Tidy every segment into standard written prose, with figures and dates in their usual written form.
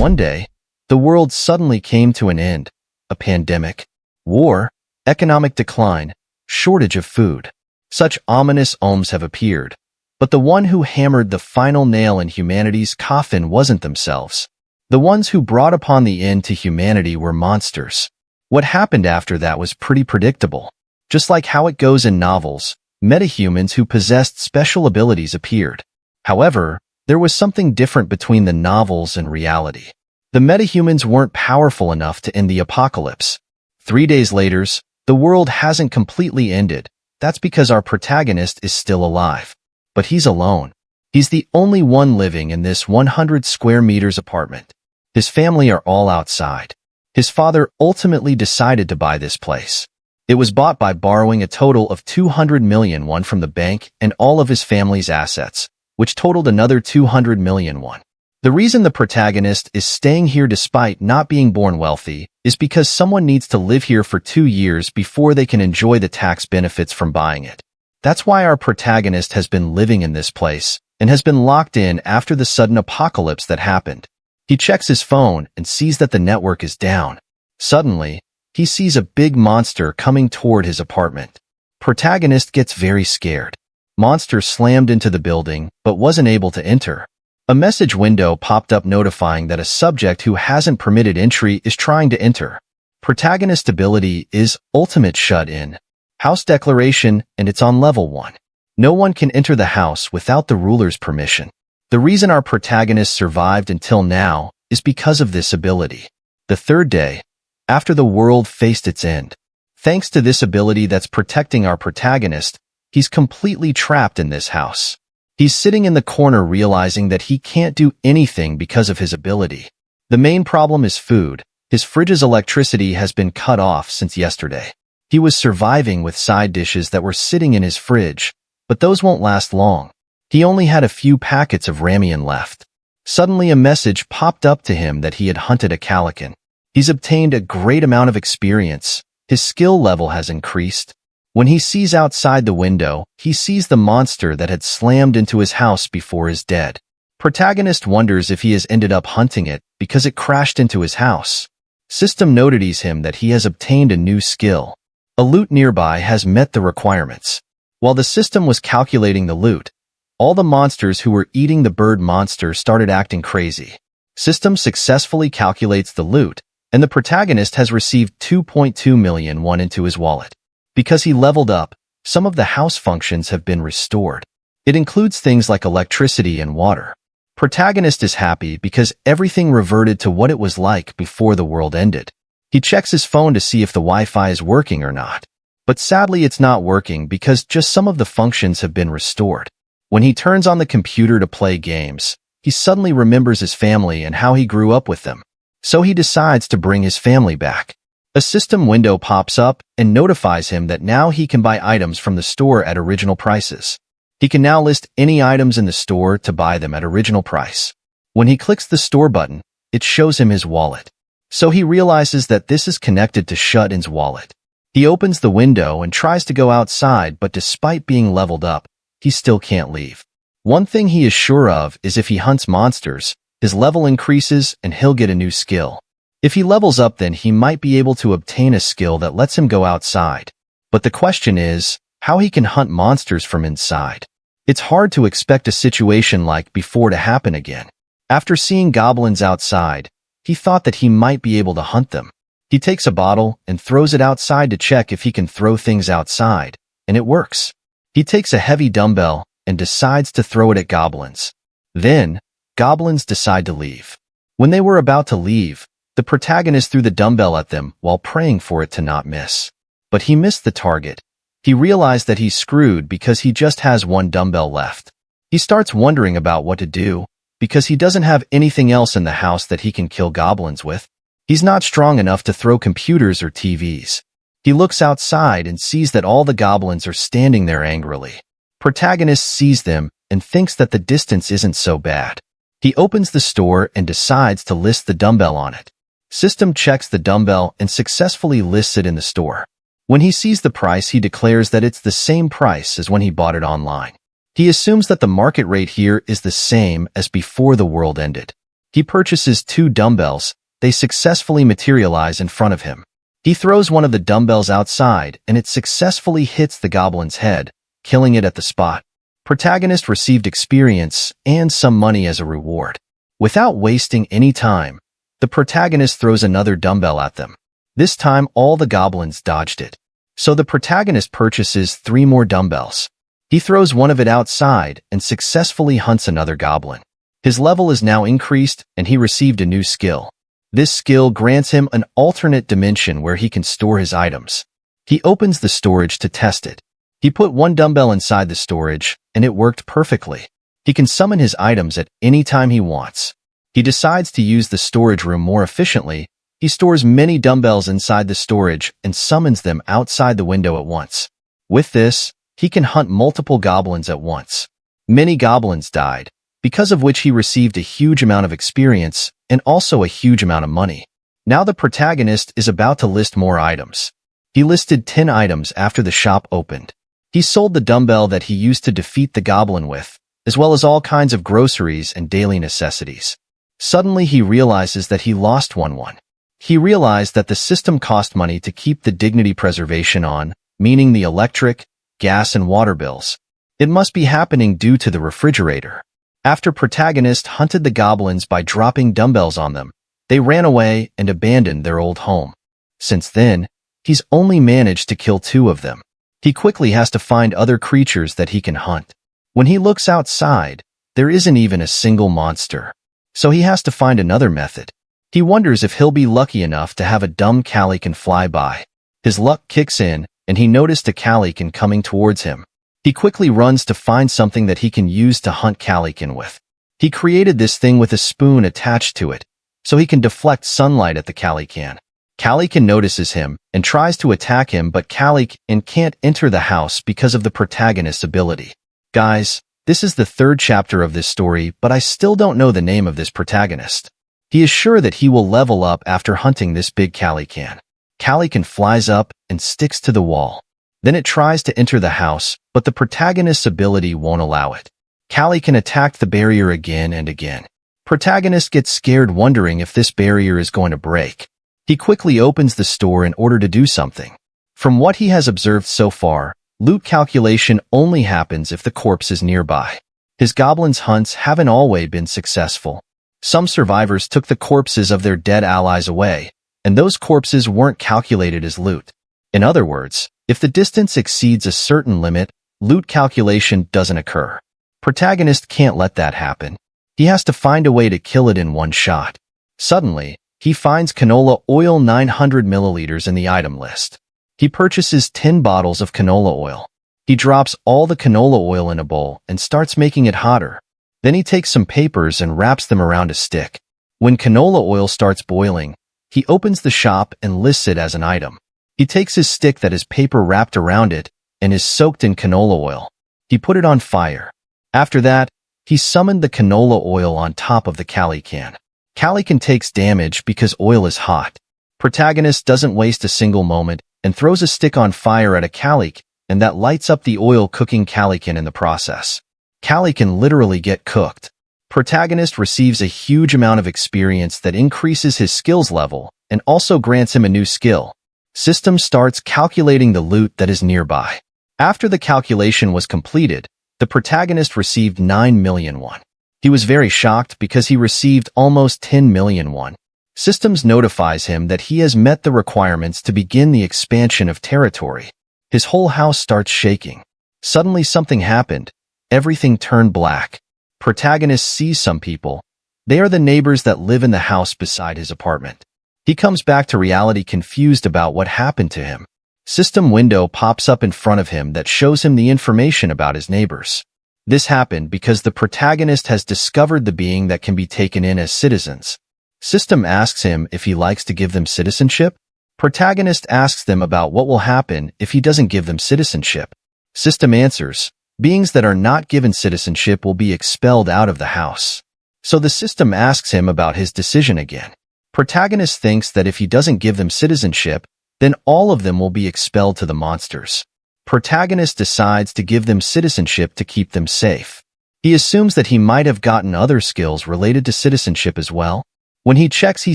One day, the world suddenly came to an end. A pandemic, war, economic decline, shortage of food. Such ominous omens have appeared. But the one who hammered the final nail in humanity's coffin wasn't themselves. The ones who brought upon the end to humanity were monsters. What happened after that was pretty predictable. Just like how it goes in novels, metahumans who possessed special abilities appeared. However, there was something different between the novels and reality. The metahumans weren't powerful enough to end the apocalypse. 3 days later, the world hasn't completely ended. That's because our protagonist is still alive. But he's alone. He's the only one living in this 100 square meters apartment. His family are all outside. His father ultimately decided to buy this place. It was bought by borrowing a total of 200 million won from the bank and all of his family's assets, which totaled another 200 million won. The reason the protagonist is staying here despite not being born wealthy is because someone needs to live here for 2 years before they can enjoy the tax benefits from buying it. That's why our protagonist has been living in this place and has been locked in after the sudden apocalypse that happened. He checks his phone and sees that the network is down. Suddenly, he sees a big monster coming toward his apartment. Protagonist gets very scared. Monster slammed into the building but wasn't able to enter. A message window popped up notifying that a subject who hasn't permitted entry is trying to enter. Protagonist ability is Ultimate Shut-In. House declaration, and it's on level 1. No one can enter the house without the ruler's permission. The reason our protagonist survived until now is because of this ability. The 3rd day, after the world faced its end. Thanks to this ability that's protecting our protagonist, he's completely trapped in this house. He's sitting in the corner realizing that he can't do anything because of his ability. The main problem is food. His fridge's electricity has been cut off since yesterday. He was surviving with side dishes that were sitting in his fridge, but those won't last long. He only had a few packets of ramen left. Suddenly a message popped up to him that he had hunted a Calicanin. He's obtained a great amount of experience. His skill level has increased. When he sees outside the window, he sees the monster that had slammed into his house before his dead. Protagonist wonders if he has ended up hunting it because it crashed into his house. System notifies him that he has obtained a new skill. A loot nearby has met the requirements. While the system was calculating the loot, all the monsters who were eating the bird monster started acting crazy. System successfully calculates the loot, and the protagonist has received 2.2 million won into his wallet. Because he leveled up, some of the house functions have been restored. It includes things like electricity and water. Protagonist is happy because everything reverted to what it was like before the world ended. He checks his phone to see if the Wi-Fi is working or not. But sadly it's not working because just some of the functions have been restored. When he turns on the computer to play games, he suddenly remembers his family and how he grew up with them. So he decides to bring his family back. A system window pops up and notifies him that now he can buy items from the store at original prices. He can now list any items in the store to buy them at original price. When he clicks the store button, it shows him his wallet. So he realizes that this is connected to Shut-In's wallet. He opens the window and tries to go outside, but despite being leveled up, he still can't leave. One thing he is sure of is if he hunts monsters, his level increases and he'll get a new skill. If he levels up, then he might be able to obtain a skill that lets him go outside. But the question is, how he can hunt monsters from inside. It's hard to expect a situation like before to happen again. After seeing goblins outside, he thought that he might be able to hunt them. He takes a bottle and throws it outside to check if he can throw things outside, and it works. He takes a heavy dumbbell and decides to throw it at goblins. Then, goblins decide to leave. When they were about to leave, the protagonist threw the dumbbell at them while praying for it to not miss. But he missed the target. He realized that he's screwed because he just has one dumbbell left. He starts wondering about what to do because he doesn't have anything else in the house that he can kill goblins with. He's not strong enough to throw computers or TVs. He looks outside and sees that all the goblins are standing there angrily. Protagonist sees them and thinks that the distance isn't so bad. He opens the store and decides to list the dumbbell on it. System checks the dumbbell and successfully lists it in the store. When he sees the price, he declares that it's the same price as when he bought it online. He assumes that the market rate here is the same as before the world ended. He purchases 2 dumbbells. They successfully materialize in front of him. He throws one of the dumbbells outside, and it successfully hits the goblin's head, killing it at the spot. Protagonist received experience and some money as a reward. Without wasting any time, the protagonist throws another dumbbell at them. This time, all the goblins dodged it. So the protagonist purchases 3 more dumbbells. He throws one of it outside and successfully hunts another goblin. His level is now increased, and he received a new skill. This skill grants him an alternate dimension where he can store his items. He opens the storage to test it. He put 1 dumbbell inside the storage, and it worked perfectly. He can summon his items at any time he wants. He decides to use the storage room more efficiently. He stores many dumbbells inside the storage and summons them outside the window at once. With this, he can hunt multiple goblins at once. Many goblins died, because of which he received a huge amount of experience and also a huge amount of money. Now the protagonist is about to list more items. He listed 10 items after the shop opened. He sold the dumbbell that he used to defeat the goblin with, as well as all kinds of groceries and daily necessities. Suddenly he realizes that he lost one. He realized that the system cost money to keep the dignity preservation on, meaning the electric, gas and water bills. It must be happening due to the refrigerator. After protagonist hunted the goblins by dropping dumbbells on them, they ran away and abandoned their old home. Since then, he's only managed to kill 2 of them. He quickly has to find other creatures that he can hunt. When he looks outside, there isn't even a single monster. So he has to find another method. He wonders if he'll be lucky enough to have a dumb Calican fly by. His luck kicks in, and he noticed a Calican coming towards him. He quickly runs to find something that he can use to hunt Calican with. He created this thing with a spoon attached to it, so he can deflect sunlight at the Calican. Calican notices him and tries to attack him, but Calican can't enter the house because of the protagonist's ability. Guys, this is the 3rd chapter of this story, but I still don't know the name of this protagonist. He is sure that he will level up after hunting this big Calican. Calican flies up and sticks to the wall. Then it tries to enter the house, but the protagonist's ability won't allow it. Calican attacked the barrier again and again. Protagonist gets scared, wondering if this barrier is going to break. He quickly opens the store in order to do something. From what he has observed so far, loot calculation only happens if the corpse is nearby. His goblins' hunts haven't always been successful. Some survivors took the corpses of their dead allies away, and those corpses weren't calculated as loot. In other words, if the distance exceeds a certain limit, loot calculation doesn't occur. Protagonist can't let that happen. He has to find a way to kill it in one shot. Suddenly, he finds canola oil 900 milliliters in the item list. He purchases 10 bottles of canola oil. He drops all the canola oil in a bowl and starts making it hotter. Then he takes some papers and wraps them around a stick. When canola oil starts boiling, he opens the shop and lists it as an item. He takes his stick that is paper wrapped around it and is soaked in canola oil. He put it on fire. After that, he summoned the canola oil on top of the Calican. Calican takes damage because oil is hot. Protagonist doesn't waste a single moment and throws a stick on fire at a Calic, and that lights up the oil, cooking Calican in the process. Calican literally get cooked. Protagonist receives a huge amount of experience that increases his skills level and also grants him a new skill. System starts calculating the loot that is nearby. After the calculation was completed, the protagonist received 9 million won. He was very shocked because he received almost 10 million won. Systems notifies him that he has met the requirements to begin the expansion of territory. His whole house starts shaking. Suddenly something happened. Everything turned black. Protagonist sees some people. They are the neighbors that live in the house beside his apartment. He comes back to reality, confused about what happened to him. System window pops up in front of him that shows him the information about his neighbors. This happened because the protagonist has discovered the being that can be taken in as citizens. System asks him if he likes to give them citizenship. Protagonist asks them about what will happen if he doesn't give them citizenship. System answers, beings that are not given citizenship will be expelled out of the house. So the system asks him about his decision again. Protagonist thinks that if he doesn't give them citizenship, then all of them will be expelled to the monsters. Protagonist decides to give them citizenship to keep them safe. He assumes that he might have gotten other skills related to citizenship as well. When he checks, he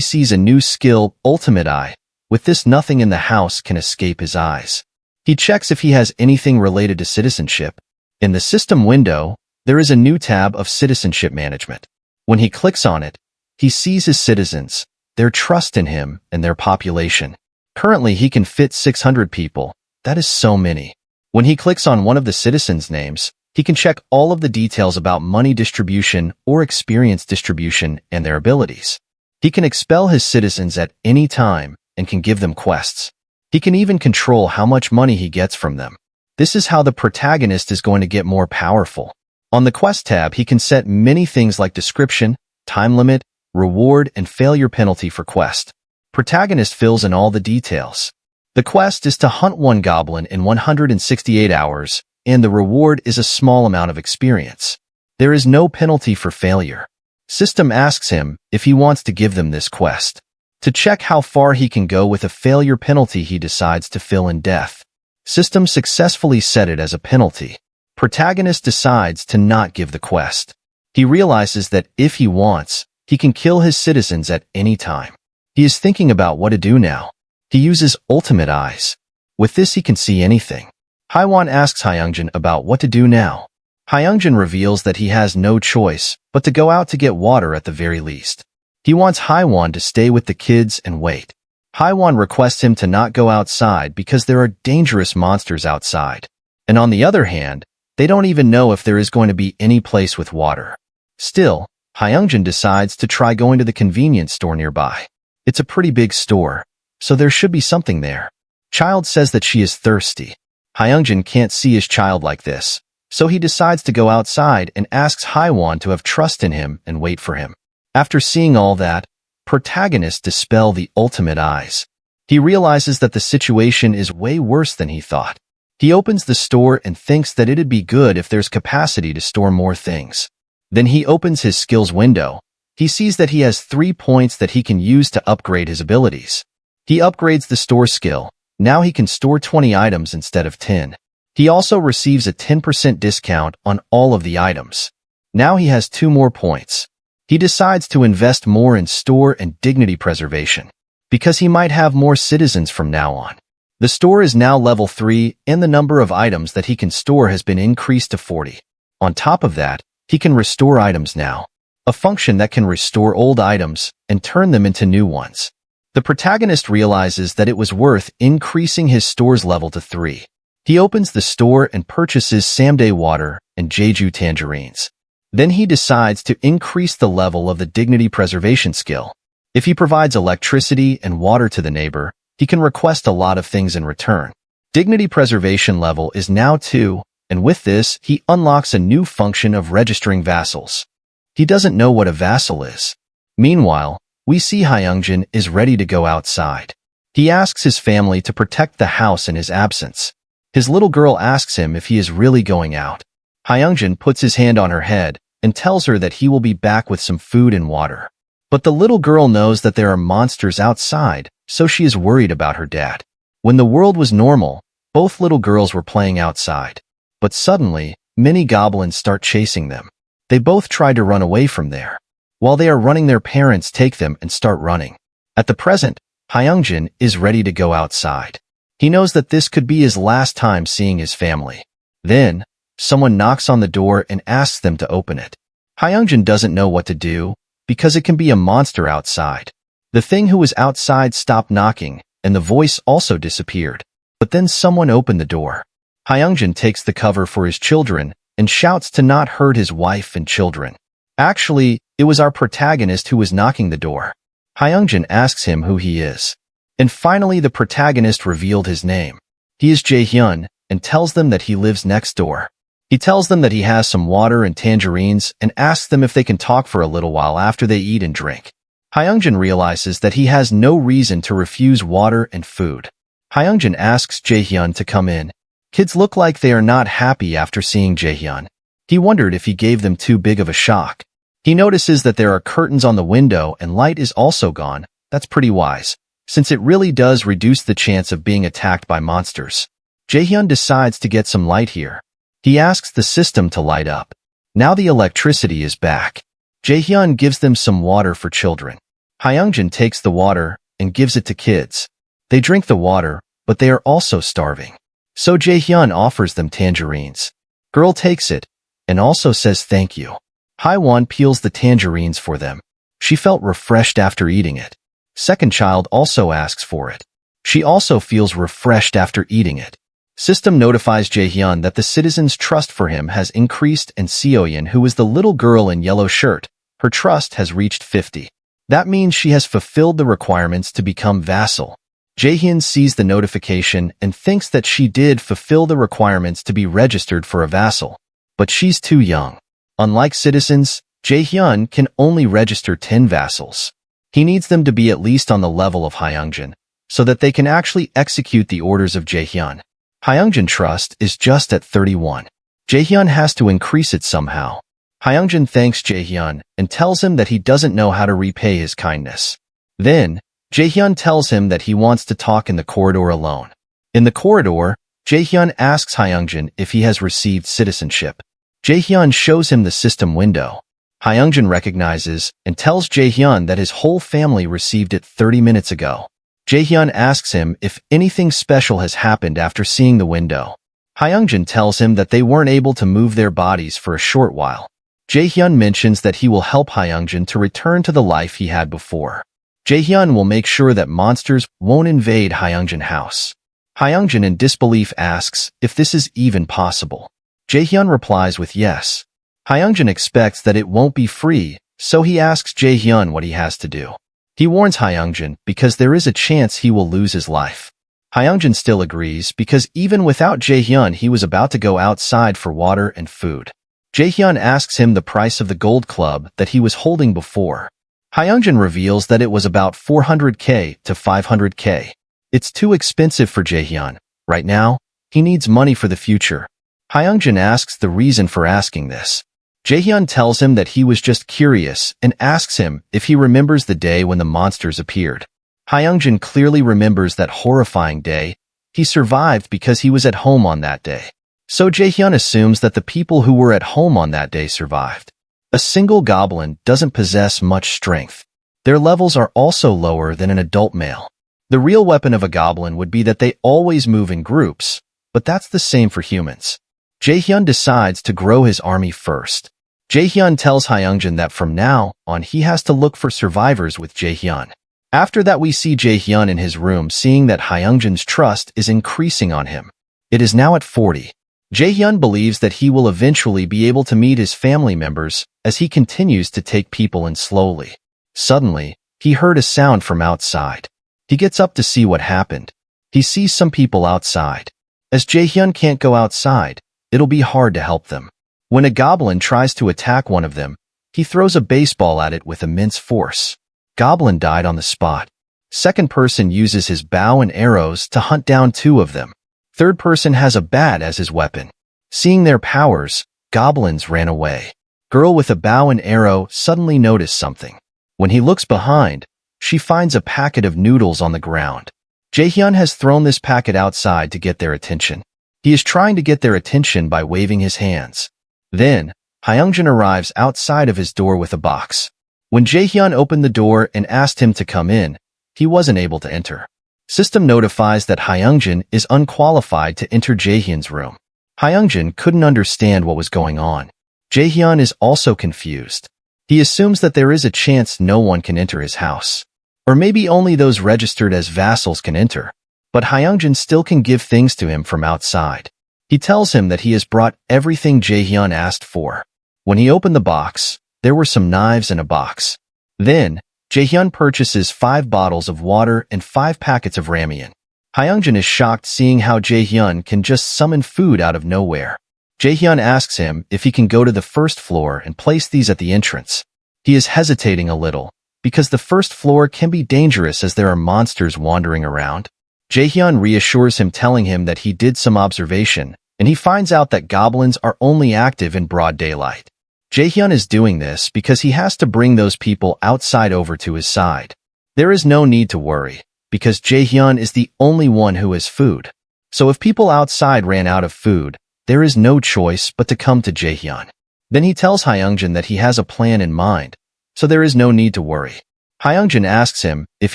sees a new skill, Ultimate Eye. With this, nothing in the house can escape his eyes. He checks if he has anything related to citizenship. In the system window, there is a new tab of citizenship management. When he clicks on it, he sees his citizens, their trust in him, and their population. Currently, he can fit 600 people. That is so many. When he clicks on one of the citizens' names, he can check all of the details about money distribution or experience distribution and their abilities. He can expel his citizens at any time and can give them quests. He can even control how much money he gets from them. This is how the protagonist is going to get more powerful. On the quest tab, he can set many things like description, time limit, reward, and failure penalty for quest. Protagonist fills in all the details. The quest is to hunt one goblin in 168 hours, and the reward is a small amount of experience. There is no penalty for failure. System asks him if he wants to give them this quest. To check how far he can go with a failure penalty, he decides to fill in death. System successfully set it as a penalty. Protagonist decides to not give the quest. He realizes that if he wants, he can kill his citizens at any time. He is thinking about what to do now. He uses Ultimate Eyes. With this, he can see anything. Haiwan asks Hayangjin about what to do now. Hayangjin reveals that he has no choice but to go out to get water at the very least. He wants Haiwan to stay with the kids and wait. Haiwan requests him to not go outside because there are dangerous monsters outside. And on the other hand, they don't even know if there is going to be any place with water. Still, Hayangjin decides to try going to the convenience store nearby. It's a pretty big store, so there should be something there. Child says that she is thirsty. Hayangjin can't see his child like this, so he decides to go outside and asks Haiwan to have trust in him and wait for him. After seeing all that, protagonist dispel the Ultimate Eyes. He realizes that the situation is way worse than he thought. He opens the store and thinks that it'd be good if there's capacity to store more things. Then he opens his skills window. He sees that he has 3 points that he can use to upgrade his abilities. He upgrades the store skill. Now he can store 20 items instead of 10. He also receives a 10% discount on all of the items. Now he has 2 more points. He decides to invest more in store and dignity preservation, because he might have more citizens from now on. The store is now level 3, and the number of items that he can store has been increased to 40. On top of that, he can restore items now, a function that can restore old items and turn them into new ones. The protagonist realizes that it was worth increasing his store's level to 3. He opens the store and purchases Samday water and Jeju tangerines. Then he decides to increase the level of the dignity preservation skill. If he provides electricity and water to the neighbor, he can request a lot of things in return. Dignity preservation level is now 2, and with this, he unlocks a new function of registering vassals. He doesn't know what a vassal is. Meanwhile, we see Hayangjin is ready to go outside. He asks his family to protect the house in his absence. His little girl asks him if he is really going out. Hayangjin puts his hand on her head and tells her that he will be back with some food and water. But the little girl knows that there are monsters outside, so she is worried about her dad. When the world was normal, both little girls were playing outside. But suddenly, many goblins start chasing them. They both try to run away from there. While they are running, their parents take them and start running. At the present, Hayangjin is ready to go outside. He knows that this could be his last time seeing his family. Then, someone knocks on the door and asks them to open it. Hayangjin doesn't know what to do, because it can be a monster outside. The thing who was outside stopped knocking, and the voice also disappeared. But then someone opened the door. Hayangjin takes the cover for his children and shouts to not hurt his wife and children. Actually, it was our protagonist who was knocking the door. Hayangjin asks him who he is. And finally, the protagonist revealed his name. He is Jaehyun, and tells them that he lives next door. He tells them that he has some water and tangerines and asks them if they can talk for a little while after they eat and drink. Hayangjin realizes that he has no reason to refuse water and food. Hayangjin asks Jaehyun to come in. Kids look like they are not happy after seeing Jaehyun. He wondered if he gave them too big of a shock. He notices that there are curtains on the window and light is also gone. That's pretty wise, since it really does reduce the chance of being attacked by monsters. Jaehyun decides to get some light here. He asks the system to light up. Now the electricity is back. Jaehyun gives them some water for children. Hayangjin takes the water and gives it to kids. They drink the water, but they are also starving. So Jaehyun offers them tangerines. Girl takes it and also says thank you. Haiwon peels the tangerines for them. She felt refreshed after eating it. Second child also asks for it. She also feels refreshed after eating it. System notifies Jaehyun that the citizens' trust for him has increased, and Seoyeon, who is the little girl in yellow shirt, her trust has reached 50. That means she has fulfilled the requirements to become vassal. Jaehyun sees the notification and thinks that she did fulfill the requirements to be registered for a vassal. But she's too young. Unlike citizens, Jaehyun can only register 10 vassals. He needs them to be at least on the level of Hayangjin, so that they can actually execute the orders of Jaehyun. Hayangjin trust is just at 31. Jaehyun has to increase it somehow. Hayangjin thanks Jaehyun and tells him that he doesn't know how to repay his kindness. Then, Jaehyun tells him that he wants to talk in the corridor alone. In the corridor, Jaehyun asks Hayangjin if he has received citizenship. Jaehyun shows him the system window. Hayangjin recognizes and tells Jaehyun that his whole family received it 30 minutes ago. Jaehyun asks him if anything special has happened after seeing the window. Hayangjin tells him that they weren't able to move their bodies for a short while. Jaehyun mentions that he will help Hayangjin to return to the life he had before. Jaehyun will make sure that monsters won't invade Hayangjin house. Hayangjin in disbelief asks if this is even possible. Jaehyun replies with yes. Hayangjin expects that it won't be free, so he asks Jaehyun what he has to do. He warns Hayangjin because there is a chance he will lose his life. Hayangjin still agrees because even without Jaehyun he was about to go outside for water and food. Jaehyun asks him the price of the gold club that he was holding before. Hayangjin reveals that it was about 400k to 500k. It's too expensive for Jaehyun. Right now, he needs money for the future. Hayangjin asks the reason for asking this. Jaehyun tells him that he was just curious and asks him if he remembers the day when the monsters appeared. Hayangjin clearly remembers that horrifying day. He survived because he was at home on that day. So Jaehyun assumes that the people who were at home on that day survived. A single goblin doesn't possess much strength. Their levels are also lower than an adult male. The real weapon of a goblin would be that they always move in groups, but that's the same for humans. Jaehyun decides to grow his army first. Jaehyun tells Hayangjin that from now on he has to look for survivors with Jaehyun. After that we see Jaehyun in his room seeing that Hayangjin's trust is increasing on him. It is now at 40. Jaehyun believes that he will eventually be able to meet his family members as he continues to take people in slowly. Suddenly, he heard a sound from outside. He gets up to see what happened. He sees some people outside. As Jaehyun can't go outside, it'll be hard to help them. When a goblin tries to attack one of them, he throws a baseball at it with immense force. Goblin died on the spot. Second person uses his bow and arrows to hunt down two of them. Third person has a bat as his weapon. Seeing their powers, goblins ran away. Girl with a bow and arrow suddenly noticed something. When he looks behind, she finds a packet of noodles on the ground. Jaehyun has thrown this packet outside to get their attention. He is trying to get their attention by waving his hands. Then, Hayangjin arrives outside of his door with a box. When Jaehyun opened the door and asked him to come in, he wasn't able to enter. System notifies that Hayangjin is unqualified to enter Jaehyun's room. Hayangjin couldn't understand what was going on. Jaehyun is also confused. He assumes that there is a chance no one can enter his house. Or maybe only those registered as vassals can enter. But Hayangjin still can give things to him from outside. He tells him that he has brought everything Jaehyun asked for. When he opened the box, there were some knives in a box. Then, Jaehyun purchases 5 bottles of water and 5 packets of ramen. Hayangjin is shocked seeing how Jaehyun can just summon food out of nowhere. Jaehyun asks him if he can go to the first floor and place these at the entrance. He is hesitating a little, because the first floor can be dangerous as there are monsters wandering around. Jaehyun reassures him telling him that he did some observation, and he finds out that goblins are only active in broad daylight. Jaehyun is doing this because he has to bring those people outside over to his side. There is no need to worry, because Jaehyun is the only one who has food. So if people outside ran out of food, there is no choice but to come to Jaehyun. Then he tells Hayangjin that he has a plan in mind, so there is no need to worry. Hayangjin asks him if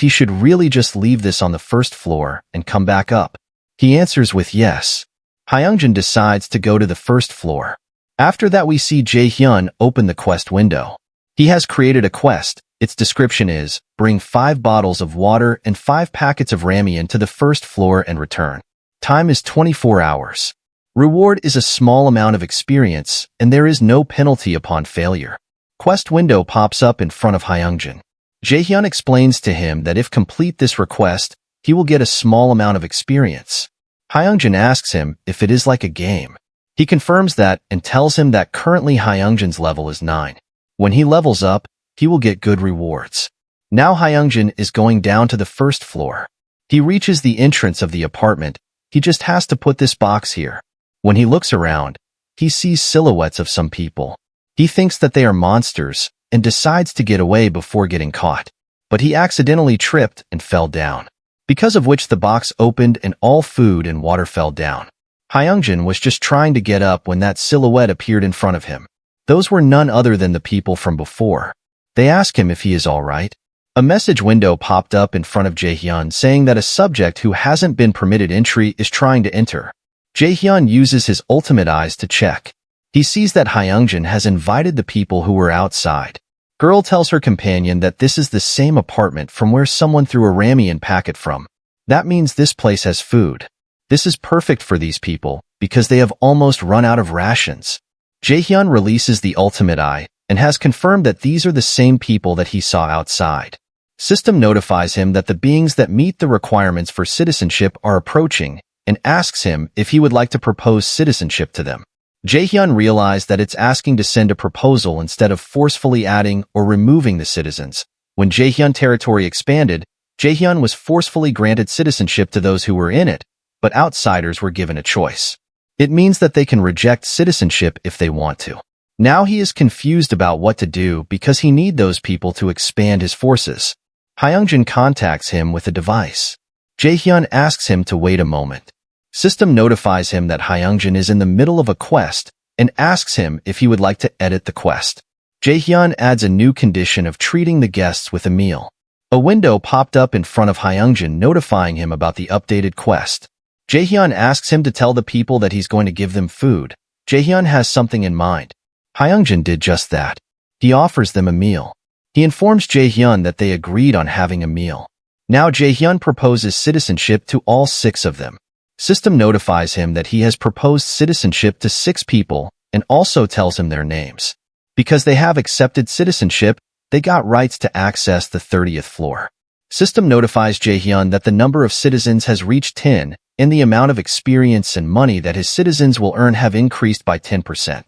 he should really just leave this on the first floor and come back up. He answers with yes. Hayangjin decides to go to the first floor. After that, we see Jae-hyun open the quest window. He has created a quest. Its description is, bring 5 bottles of water and 5 packets of ramen to the first floor and return. Time is 24 hours. Reward is a small amount of experience, and there is no penalty upon failure. Quest window pops up in front of Hayangjin. Jae-hyun explains to him that if complete this request, he will get a small amount of experience. Hayangjin asks him if it is like a game. He confirms that and tells him that currently Hayangjin's level is 9. When he levels up, he will get good rewards. Now Hayangjin is going down to the first floor. He reaches the entrance of the apartment. He just has to put this box here. When he looks around, he sees silhouettes of some people. He thinks that they are monsters and decides to get away before getting caught. But he accidentally tripped and fell down, because of which the box opened and all food and water fell down. Hayangjin was just trying to get up when that silhouette appeared in front of him. Those were none other than the people from before. They ask him if he is all right. A message window popped up in front of Jae-hyun saying that a subject who hasn't been permitted entry is trying to enter. Jae-hyun uses his ultimate eyes to check. He sees that Hayangjin has invited the people who were outside. Girl tells her companion that this is the same apartment from where someone threw a ramen packet from. That means this place has food. This is perfect for these people, because they have almost run out of rations. Jae-hyun releases the ultimate eye, and has confirmed that these are the same people that he saw outside. System notifies him that the beings that meet the requirements for citizenship are approaching, and asks him if he would like to propose citizenship to them. Jae-hyun realized that it's asking to send a proposal instead of forcefully adding or removing the citizens. When Jae-hyun territory expanded, Jae-hyun was forcefully granted citizenship to those who were in it, but outsiders were given a choice. It means that they can reject citizenship if they want to. Now he is confused about what to do because he needs those people to expand his forces. Hayangjin contacts him with a device. Jae-hyun asks him to wait a moment. System notifies him that Hayangjin is in the middle of a quest and asks him if he would like to edit the quest. Jae-hyun adds a new condition of treating the guests with a meal. A window popped up in front of Hayangjin notifying him about the updated quest. Jae-hyun asks him to tell the people that he's going to give them food. Jae-hyun has something in mind. Hayangjin did just that. He offers them a meal. He informs Jae-hyun that they agreed on having a meal. Now Jae-hyun proposes citizenship to all 6 of them. System notifies him that he has proposed citizenship to 6 people and also tells him their names. Because they have accepted citizenship, they got rights to access the 30th floor. System notifies Jae-hyun that the number of citizens has reached 10 and the amount of experience and money that his citizens will earn have increased by 10%.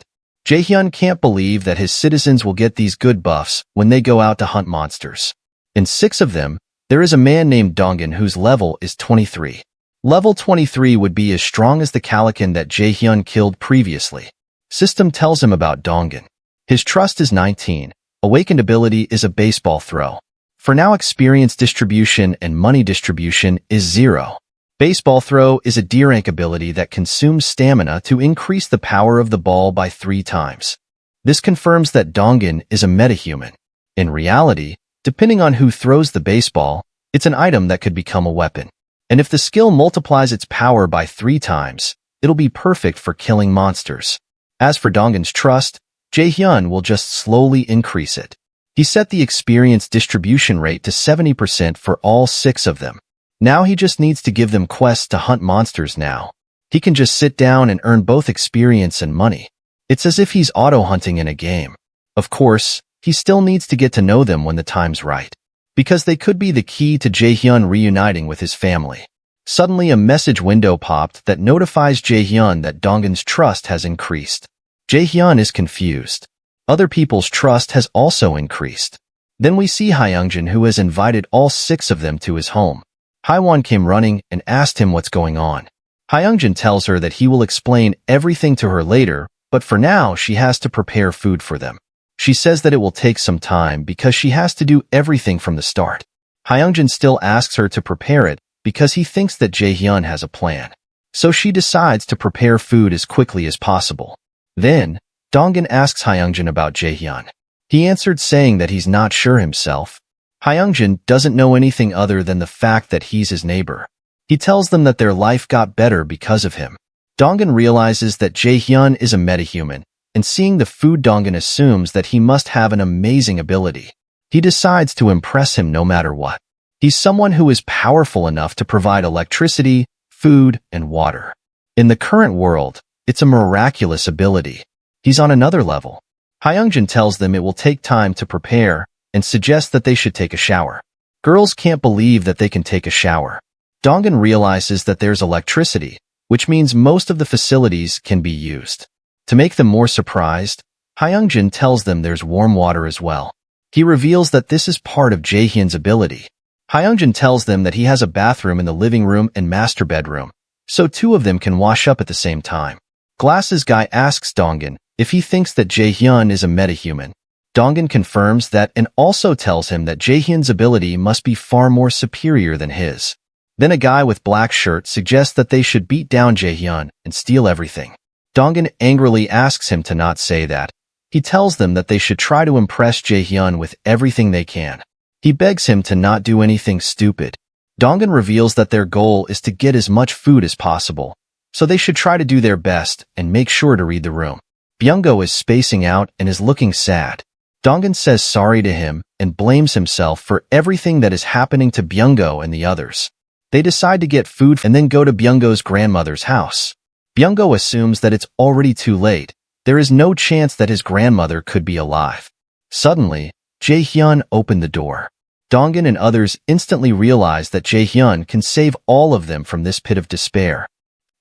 Jae-hyun can't believe that his citizens will get these good buffs when they go out to hunt monsters. In 6 of them, there is a man named Dongan whose level is 23. Level 23 would be as strong as the Calicanin that Jae-hyun killed previously. System tells him about Dongan. His trust is 19. Awakened ability is a baseball throw. For now, experience distribution and money distribution is 0. Baseball throw is a D rank ability that consumes stamina to increase the power of the ball by 3 times. This confirms that Dongan is a metahuman. In reality, depending on who throws the baseball, it's an item that could become a weapon. And if the skill multiplies its power by 3 times, it'll be perfect for killing monsters. As for Dongan's trust, Jae-hyun will just slowly increase it. He set the experience distribution rate to 70% for all 6 of them. Now he just needs to give them quests to hunt monsters now. He can just sit down and earn both experience and money. It's as if he's auto-hunting in a game. Of course, he still needs to get to know them when the time's right, because they could be the key to Jae-hyun reuniting with his family. Suddenly a message window popped that notifies Jae-hyun that Dongan's trust has increased. Jae-hyun is confused. Other people's trust has also increased. Then we see Hayangjin, who has invited all 6 of them to his home. Haewon came running and asked him what's going on. Hayangjin tells her that he will explain everything to her later, but for now she has to prepare food for them. She says that it will take some time because she has to do everything from the start. Hayangjin still asks her to prepare it because he thinks that Jae-hyun has a plan. So she decides to prepare food as quickly as possible. Then, Dongan asks Hayangjin about Jaehyun. He answered saying that he's not sure himself. Hayangjin doesn't know anything other than the fact that he's his neighbor. He tells them that their life got better because of him. Dongan realizes that Jaehyun is a metahuman, and seeing the food, Dongan assumes that he must have an amazing ability. He decides to impress him no matter what. He's someone who is powerful enough to provide electricity, food, and water. In the current world, it's a miraculous ability. He's on another level. Hayangjin tells them it will take time to prepare and suggests that they should take a shower. Girls can't believe that they can take a shower. Dongan realizes that there's electricity, which means most of the facilities can be used. To make them more surprised, Hayangjin tells them there's warm water as well. He reveals that this is part of Jaehyun's ability. Hayangjin tells them that he has a bathroom in the living room and master bedroom, so two of them can wash up at the same time. Glasses Guy asks Dongan if he thinks that Jaehyun is a metahuman. Dongan confirms that and also tells him that Jaehyun's ability must be far more superior than his. Then a guy with black shirt suggests that they should beat down Jaehyun and steal everything. Dongan angrily asks him to not say that. He tells them that they should try to impress Jaehyun with everything they can. He begs him to not do anything stupid. Dongan reveals that their goal is to get as much food as possible, so they should try to do their best and make sure to read the room. Bongo is spacing out and is looking sad. Dongan says sorry to him and blames himself for everything that is happening to Bongo and the others. They decide to get food and then go to Bongo's grandmother's house. Bongo assumes that it's already too late. There is no chance that his grandmother could be alive. Suddenly, Jaehyun opened the door. Dongan and others instantly realize that Jaehyun can save all of them from this pit of despair.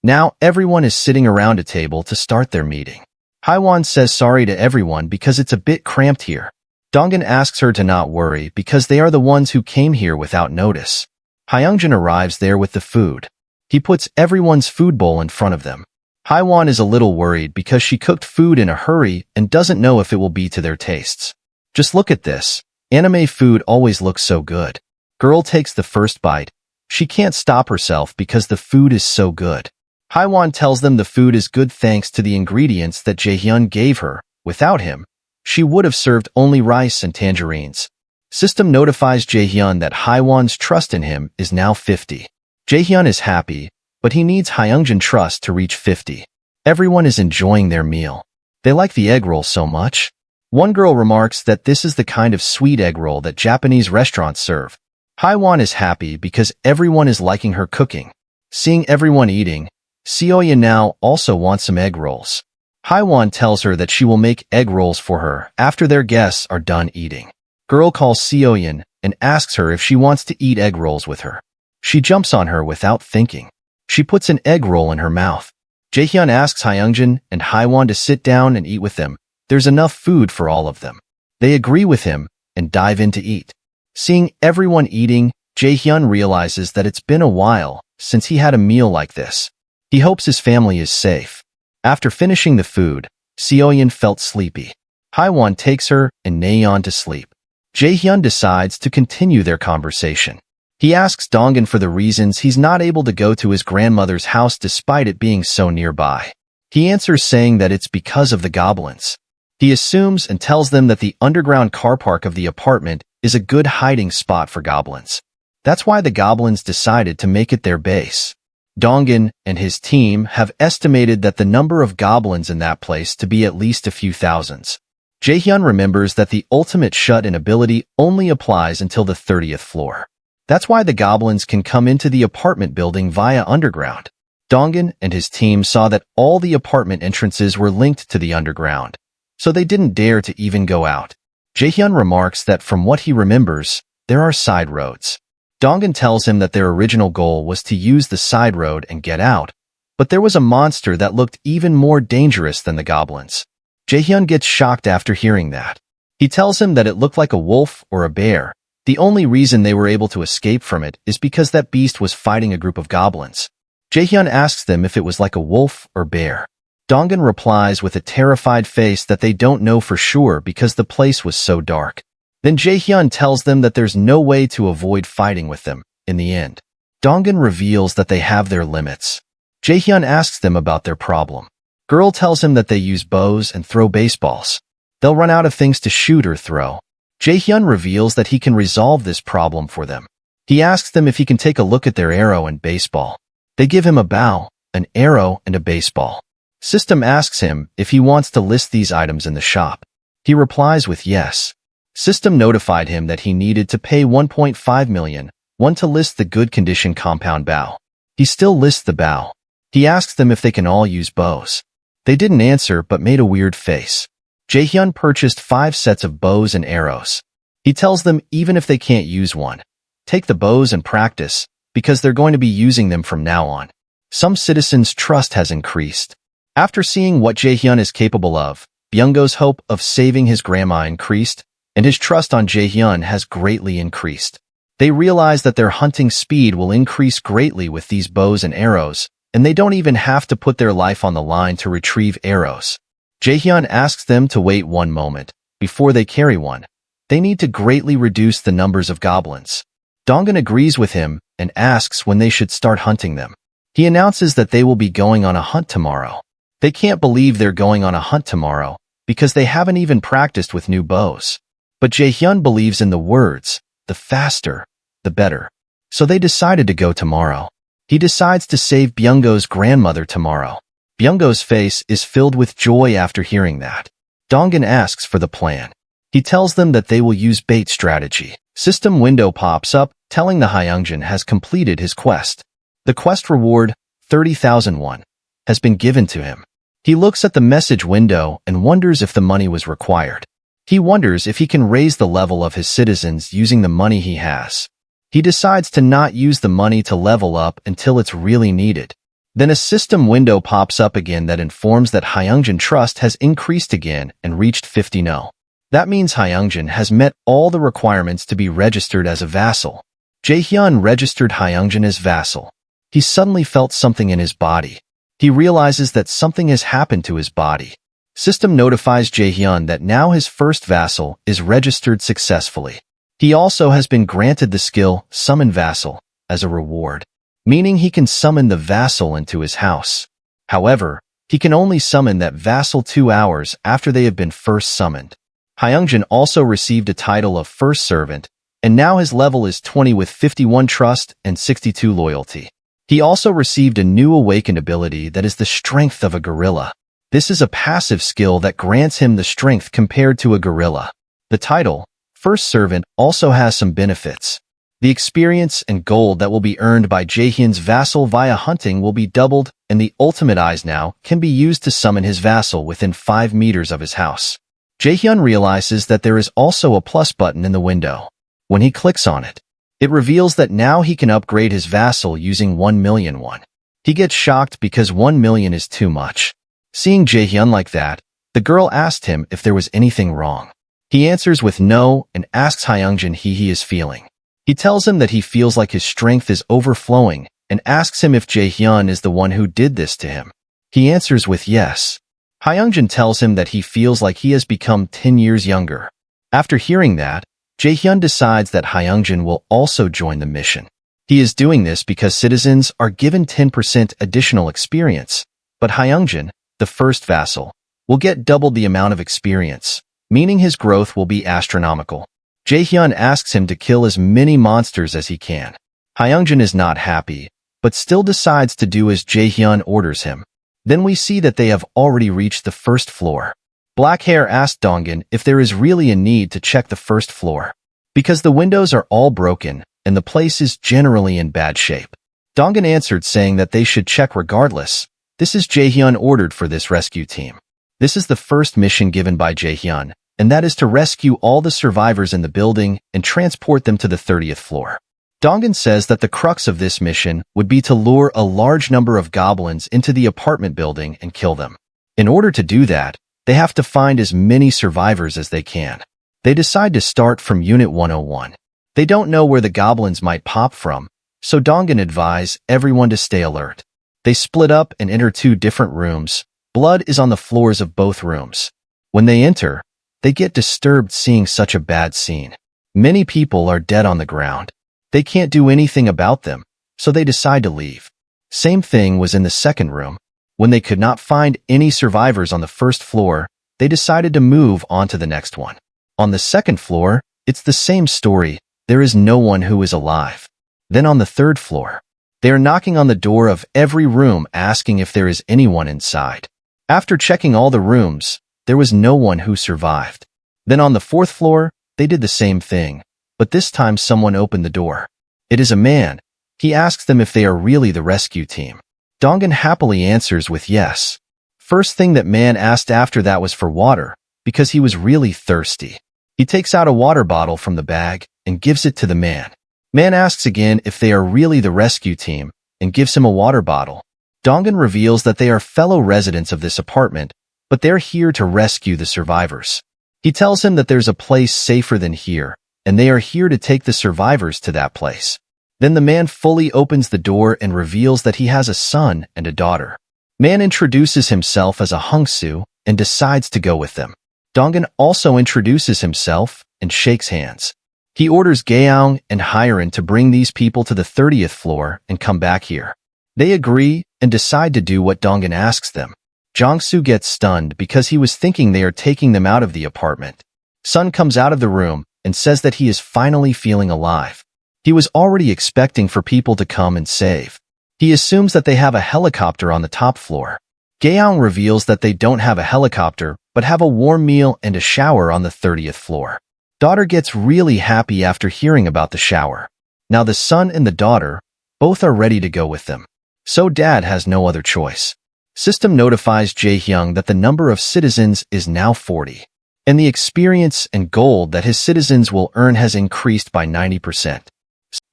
Now everyone is sitting around a table to start their meeting. Haiwan says sorry to everyone because it's a bit cramped here. Dongan asks her to not worry because they are the ones who came here without notice. Hayangjin arrives there with the food. He puts everyone's food bowl in front of them. Haiwan is a little worried because she cooked food in a hurry and doesn't know if it will be to their tastes. Just look at this. Anime food always looks so good. Girl takes the first bite. She can't stop herself because the food is so good. Haiwan tells them the food is good thanks to the ingredients that Jaehyun gave her. Without him, she would have served only rice and tangerines. System notifies Jaehyun that Haiwan's trust in him is now 50. Jaehyun is happy, but he needs Hayangjin trust to reach 50. Everyone is enjoying their meal. They like the egg roll so much. One girl remarks that this is the kind of sweet egg roll that Japanese restaurants serve. Haiwan is happy because everyone is liking her cooking. Seeing everyone eating, Seoya now also wants some egg rolls. Haiwan tells her that she will make egg rolls for her after their guests are done eating. Girl calls Seoyan and asks her if she wants to eat egg rolls with her. She jumps on her without thinking. She puts an egg roll in her mouth. Jaehyun asks Hayangjin and Haiwan to sit down and eat with them. There's enough food for all of them. They agree with him and dive in to eat. Seeing everyone eating, Jaehyun realizes that it's been a while since he had a meal like this. He hopes his family is safe. After finishing the food, Seoyan felt sleepy. Haiwan takes her and Nayeon to sleep. Jaehyun decides to continue their conversation. He asks Dongan for the reasons he's not able to go to his grandmother's house despite it being so nearby. He answers saying that it's because of the goblins. He assumes and tells them that the underground car park of the apartment is a good hiding spot for goblins. That's why the goblins decided to make it their base. Dongan and his team have estimated that the number of goblins in that place to be at least a few thousands. Jaehyun remembers that the ultimate shut-in ability only applies until the 30th floor. That's why the goblins can come into the apartment building via underground. Dongan and his team saw that all the apartment entrances were linked to the underground, so they didn't dare to even go out. Jaehyun remarks that from what he remembers, there are side roads. Dongan tells him that their original goal was to use the side road and get out, but there was a monster that looked even more dangerous than the goblins. Jaehyun gets shocked after hearing that. He tells him that it looked like a wolf or a bear. The only reason they were able to escape from it is because that beast was fighting a group of goblins. Jaehyun asks them if it was like a wolf or bear. Dongan replies with a terrified face that they don't know for sure because the place was so dark. Then Jaehyun tells them that there's no way to avoid fighting with them. In the end, Dongan reveals that they have their limits. Jaehyun asks them about their problem. Girl tells him that they use bows and throw baseballs. They'll run out of things to shoot or throw. Jae-hyun reveals that he can resolve this problem for them. He asks them if he can take a look at their arrow and baseball. They give him a bow, an arrow, and a baseball. System asks him if he wants to list these items in the shop. He replies with yes. System notified him that he needed to pay 1.5 million to list the good condition compound bow. He still lists the bow. He asks them if they can all use bows. They didn't answer but made a weird face. Jae-hyun purchased 5 sets of bows and arrows. He tells them even if they can't use one, take the bows and practice, because they're going to be using them from now on. Some citizens' trust has increased. After seeing what Jae-hyun is capable of, Byung-go's hope of saving his grandma increased, and his trust on Jae-hyun has greatly increased. They realize that their hunting speed will increase greatly with these bows and arrows, and they don't even have to put their life on the line to retrieve arrows. Jae-hyun asks them to wait one moment before they carry one. They need to greatly reduce the numbers of goblins. Dongan agrees with him and asks when they should start hunting them. He announces that they will be going on a hunt tomorrow. They can't believe they're going on a hunt tomorrow because they haven't even practiced with new bows. But Jae-hyun believes in the words, the faster, the better. So they decided to go tomorrow. He decides to save Byung-go's grandmother tomorrow. Byung-go's face is filled with joy after hearing that. Dongan asks for the plan. He tells them that they will use bait strategy. System window pops up, telling the Hayangjin has completed his quest. The quest reward, 30,000 won, has been given to him. He looks at the message window and wonders if the money was required. He wonders if he can raise the level of his citizens using the money he has. He decides to not use the money to level up until it's really needed. Then a system window pops up again that informs that Hayangjin trust has increased again and reached 50 no. That means Hayangjin has met all the requirements to be registered as a vassal. Jae-hyun registered Hayangjin as vassal. He suddenly felt something in his body. He realizes that something has happened to his body. System notifies Jae-hyun that now his first vassal is registered successfully. He also has been granted the skill Summon Vassal as a reward, meaning he can summon the vassal into his house. However, he can only summon that vassal 2 hours after they have been first summoned. Hayangjin also received a title of First Servant, and now his level is 20 with 51 trust and 62 loyalty. He also received a new awakened ability that is the strength of a gorilla. This is a passive skill that grants him the strength compared to a gorilla. The title, First Servant, also has some benefits. The experience and gold that will be earned by Jae-hyun's vassal via hunting will be doubled, and the ultimate eyes now can be used to summon his vassal within 5 meters of his house. Jae-hyun realizes that there is also a plus button in the window. When he clicks on it, it reveals that now he can upgrade his vassal using 1 million won. He gets shocked because 1 million is too much. Seeing Jae-hyun like that, the girl asked him if there was anything wrong. He answers with no and asks Hayangjin how he is feeling. He tells him that he feels like his strength is overflowing and asks him if Jae-hyun is the one who did this to him. He answers with yes. Hayangjin tells him that he feels like he has become 10 years younger. After hearing that, Jae-hyun decides that Hayangjin will also join the mission. He is doing this because citizens are given 10% additional experience, but Hayangjin, the first vassal, will get double the amount of experience, meaning his growth will be astronomical. Jae-hyun asks him to kill as many monsters as he can. Hayangjin is not happy, but still decides to do as Jae-hyun orders him. Then we see that they have already reached the first floor. Black Hair asked Dongan if there is really a need to check the first floor, because the windows are all broken and the place is generally in bad shape. Dongan answered saying that they should check regardless. This is Jae-hyun ordered for this rescue team. This is the first mission given by Jae-hyun, and that is to rescue all the survivors in the building and transport them to the 30th floor. Dongan says that the crux of this mission would be to lure a large number of goblins into the apartment building and kill them. In order to do that, they have to find as many survivors as they can. They decide to start from Unit 101. They don't know where the goblins might pop from, so Dongan advises everyone to stay alert. They split up and enter 2 different rooms. Blood is on the floors of both rooms. When they enter, they get disturbed seeing such a bad scene. Many people are dead on the ground. They can't do anything about them, so they decide to leave. Same thing was in the second room. When they could not find any survivors on the first floor, they decided to move on to the next one. On the second floor, it's the same story. There is no one who is alive. Then on the third floor, they are knocking on the door of every room asking if there is anyone inside. After checking all the rooms, there was no one who survived. Then on the fourth floor, they did the same thing, but this time someone opened the door. It is a man. He asks them if they are really the rescue team. Dongan happily answers with yes. First thing that man asked after that was for water, because he was really thirsty. He takes out a water bottle from the bag and gives it to the man. Man asks again if they are really the rescue team and gives him a water bottle. Dongan reveals that they are fellow residents of this apartment, but they're here to rescue the survivors. He tells him that there's a place safer than here, and they are here to take the survivors to that place. Then the man fully opens the door and reveals that he has a son and a daughter. Man introduces himself as a Hungsu and decides to go with them. Dongan also introduces himself and shakes hands. He orders Gaeong and Hyarin to bring these people to the 30th floor and come back here. They agree and decide to do what Dongan asks them. Jongsu gets stunned because he was thinking they are taking them out of the apartment. Sun comes out of the room and says that he is finally feeling alive. He was already expecting for people to come and save. He assumes that they have a helicopter on the top floor. Gaeong reveals that they don't have a helicopter, but have a warm meal and a shower on the 30th floor. Daughter gets really happy after hearing about the shower. Now the son and the daughter, both are ready to go with them. So dad has no other choice. System notifies Jaehyung that the number of citizens is now 40, and the experience and gold that his citizens will earn has increased by 90%.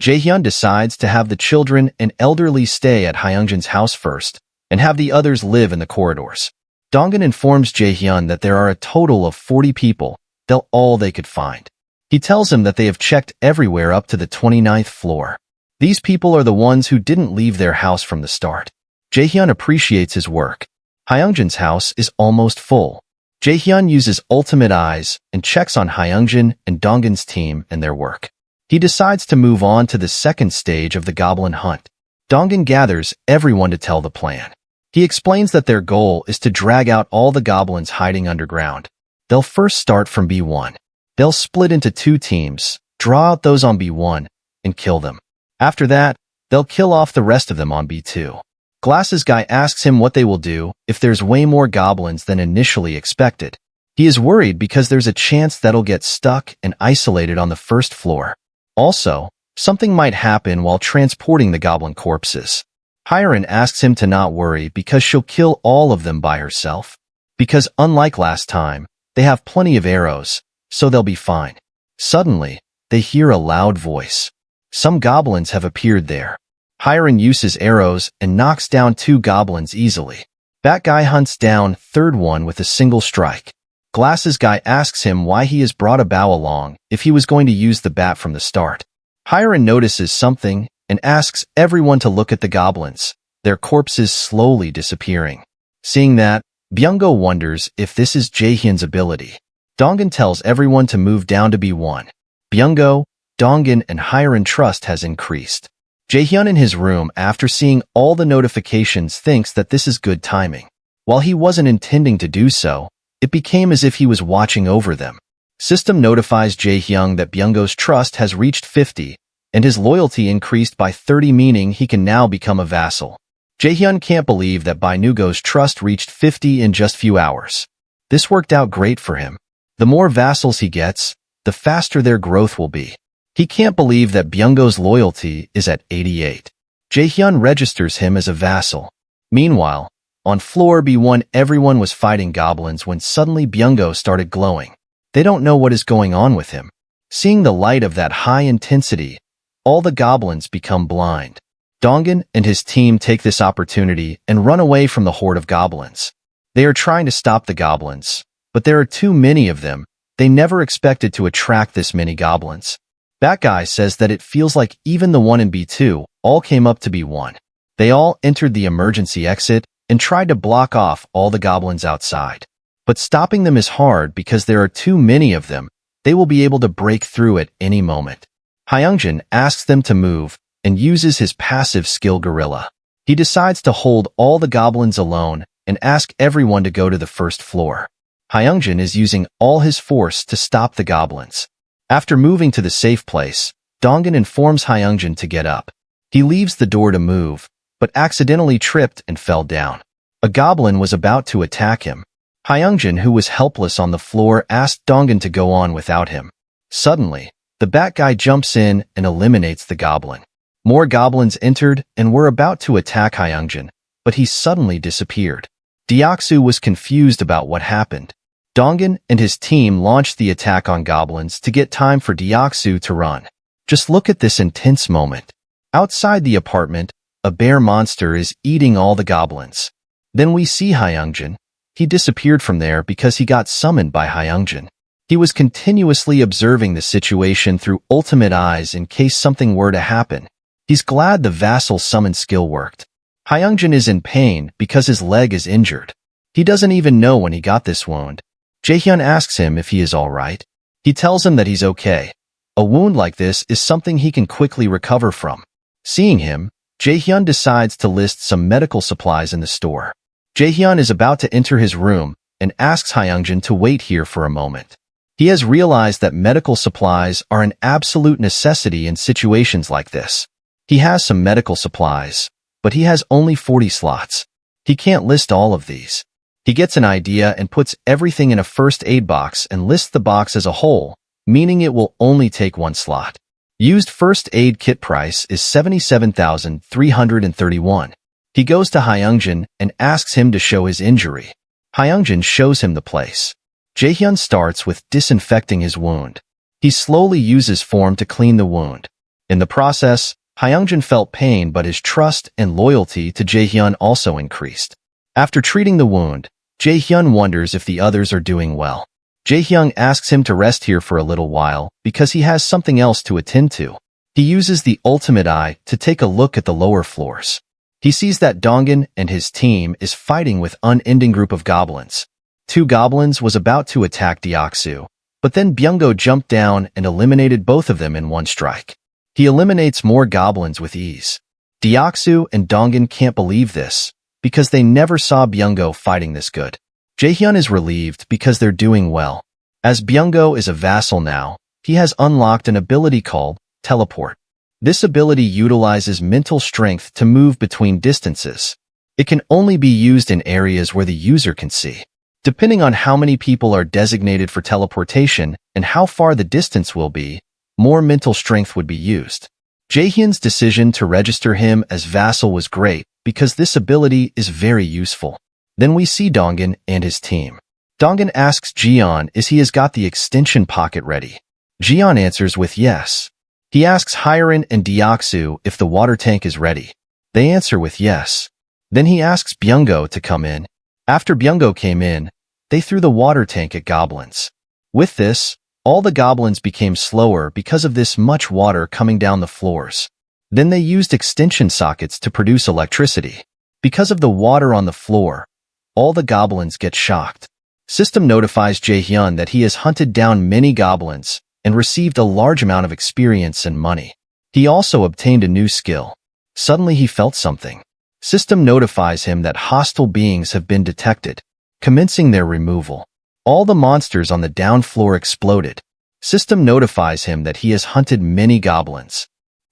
Jaehyun decides to have the children and elderly stay at Hayangjin's house first, and have the others live in the corridors. Dongan informs Jaehyun that there are a total of 40 people, they're all they could find. He tells him that they have checked everywhere up to the 29th floor. These people are the ones who didn't leave their house from the start. Jaehyun appreciates his work. Hayangjin's house is almost full. Jaehyun uses ultimate eyes and checks on Hayangjin and Dongan's team and their work. He decides to move on to the second stage of the goblin hunt. Dongan gathers everyone to tell the plan. He explains that their goal is to drag out all the goblins hiding underground. They'll first start from B1. They'll split into 2 teams, draw out those on B1, and kill them. After that, they'll kill off the rest of them on B2. Glasses Guy asks him what they will do if there's way more goblins than initially expected. He is worried because there's a chance that'll get stuck and isolated on the first floor. Also, something might happen while transporting the goblin corpses. Hyarin asks him to not worry because she'll kill all of them by herself. Because unlike last time, they have plenty of arrows, so they'll be fine. Suddenly, they hear a loud voice. Some goblins have appeared there. Hyarin uses arrows and knocks down 2 goblins easily. Bat Guy hunts down third one with a single strike. Glasses Guy asks him why he has brought a bow along if he was going to use the bat from the start. Hyarin notices something and asks everyone to look at the goblins, their corpses slowly disappearing. Seeing that, Bongo wonders if this is Jaehyun's ability. Dongan tells everyone to move down to B1. Bongo, Dongan, and Hyarin trust has increased. Jaehyun in his room after seeing all the notifications thinks that this is good timing. While he wasn't intending to do so, it became as if he was watching over them. System notifies Jaehyun that Bongo's trust has reached 50, and his loyalty increased by 30, meaning he can now become a vassal. Jaehyun can't believe that Bongo's trust reached 50 in just few hours. This worked out great for him. The more vassals he gets, the faster their growth will be. He can't believe that Bongo's loyalty is at 88. Jaehyun registers him as a vassal. Meanwhile, on floor B1 everyone was fighting goblins when suddenly Bongo started glowing. They don't know what is going on with him. Seeing the light of that high intensity, all the goblins become blind. Dongan and his team take this opportunity and run away from the horde of goblins. They are trying to stop the goblins, but there are too many of them. They never expected to attract this many goblins. That guy says that it feels like even the one in B2 all came up to B1. They all entered the emergency exit and tried to block off all the goblins outside. But stopping them is hard because there are too many of them. They will be able to break through at any moment. Hayangjin asks them to move and uses his passive skill Gorilla. He decides to hold all the goblins alone and ask everyone to go to the first floor. Hayangjin is using all his force to stop the goblins. After moving to the safe place, Dongan informs Hayangjin to get up. He leaves the door to move, but accidentally tripped and fell down. A goblin was about to attack him. Hayangjin, who was helpless on the floor, asked Dongan to go on without him. Suddenly, the bat guy jumps in and eliminates the goblin. More goblins entered and were about to attack Hayangjin, but he suddenly disappeared. Deoksu was confused about what happened. Dongan and his team launched the attack on goblins to get time for Deoksu to run. Just look at this intense moment. Outside the apartment, a bear monster is eating all the goblins. Then we see Hayangjin. He disappeared from there because he got summoned by Hayangjin. He was continuously observing the situation through ultimate eyes in case something were to happen. He's glad the vassal summon skill worked. Hayangjin is in pain because his leg is injured. He doesn't even know when he got this wound. Jaehyun asks him if he is alright. He tells him that he's okay. A wound like this is something he can quickly recover from. Seeing him, Jaehyun decides to list some medical supplies in the store. Jaehyun is about to enter his room and asks Hayangjin to wait here for a moment. He has realized that medical supplies are an absolute necessity in situations like this. He has some medical supplies, but he has only 40 slots. He can't list all of these. He gets an idea and puts everything in a first aid box and lists the box as a whole, meaning it will only take one slot. Used first aid kit price is 77,331. He goes to Hayangjin and asks him to show his injury. Hayangjin shows him the place. Jaehyun starts with disinfecting his wound. He slowly uses form to clean the wound. In the process, Hayangjin felt pain, but his trust and loyalty to Jaehyun also increased. After treating the wound, Jaehyun wonders if the others are doing well. Jaehyun asks him to rest here for a little while because he has something else to attend to. He uses the ultimate eye to take a look at the lower floors. He sees that Dongan and his team is fighting with an unending group of goblins. 2 goblins was about to attack Deoksu, but then Bongo jumped down and eliminated both of them in one strike. He eliminates more goblins with ease. Deoksu and Dongan can't believe this, because they never saw Bongo fighting this good. Jaehyun is relieved because they're doing well. As Bongo is a vassal now, he has unlocked an ability called Teleport. This ability utilizes mental strength to move between distances. It can only be used in areas where the user can see. Depending on how many people are designated for teleportation and how far the distance will be, more mental strength would be used. Jaehyun's decision to register him as vassal was great because this ability is very useful. Then we see Dongan and his team. Dongan asks Jeon if he has got the extension pocket ready. Jeon answers with yes. He asks Hyrin and Deoksu if the water tank is ready. They answer with yes. Then he asks Bongo to come in. After Bongo came in, they threw the water tank at goblins. With this, all the goblins became slower because of this much water coming down the floors. Then they used extension sockets to produce electricity. Because of the water on the floor, all the goblins get shocked. System notifies Jaehyun that he has hunted down many goblins and received a large amount of experience and money. He also obtained a new skill. Suddenly he felt something. System notifies him that hostile beings have been detected, commencing their removal. All the monsters on the down floor exploded. System notifies him that he has hunted many goblins.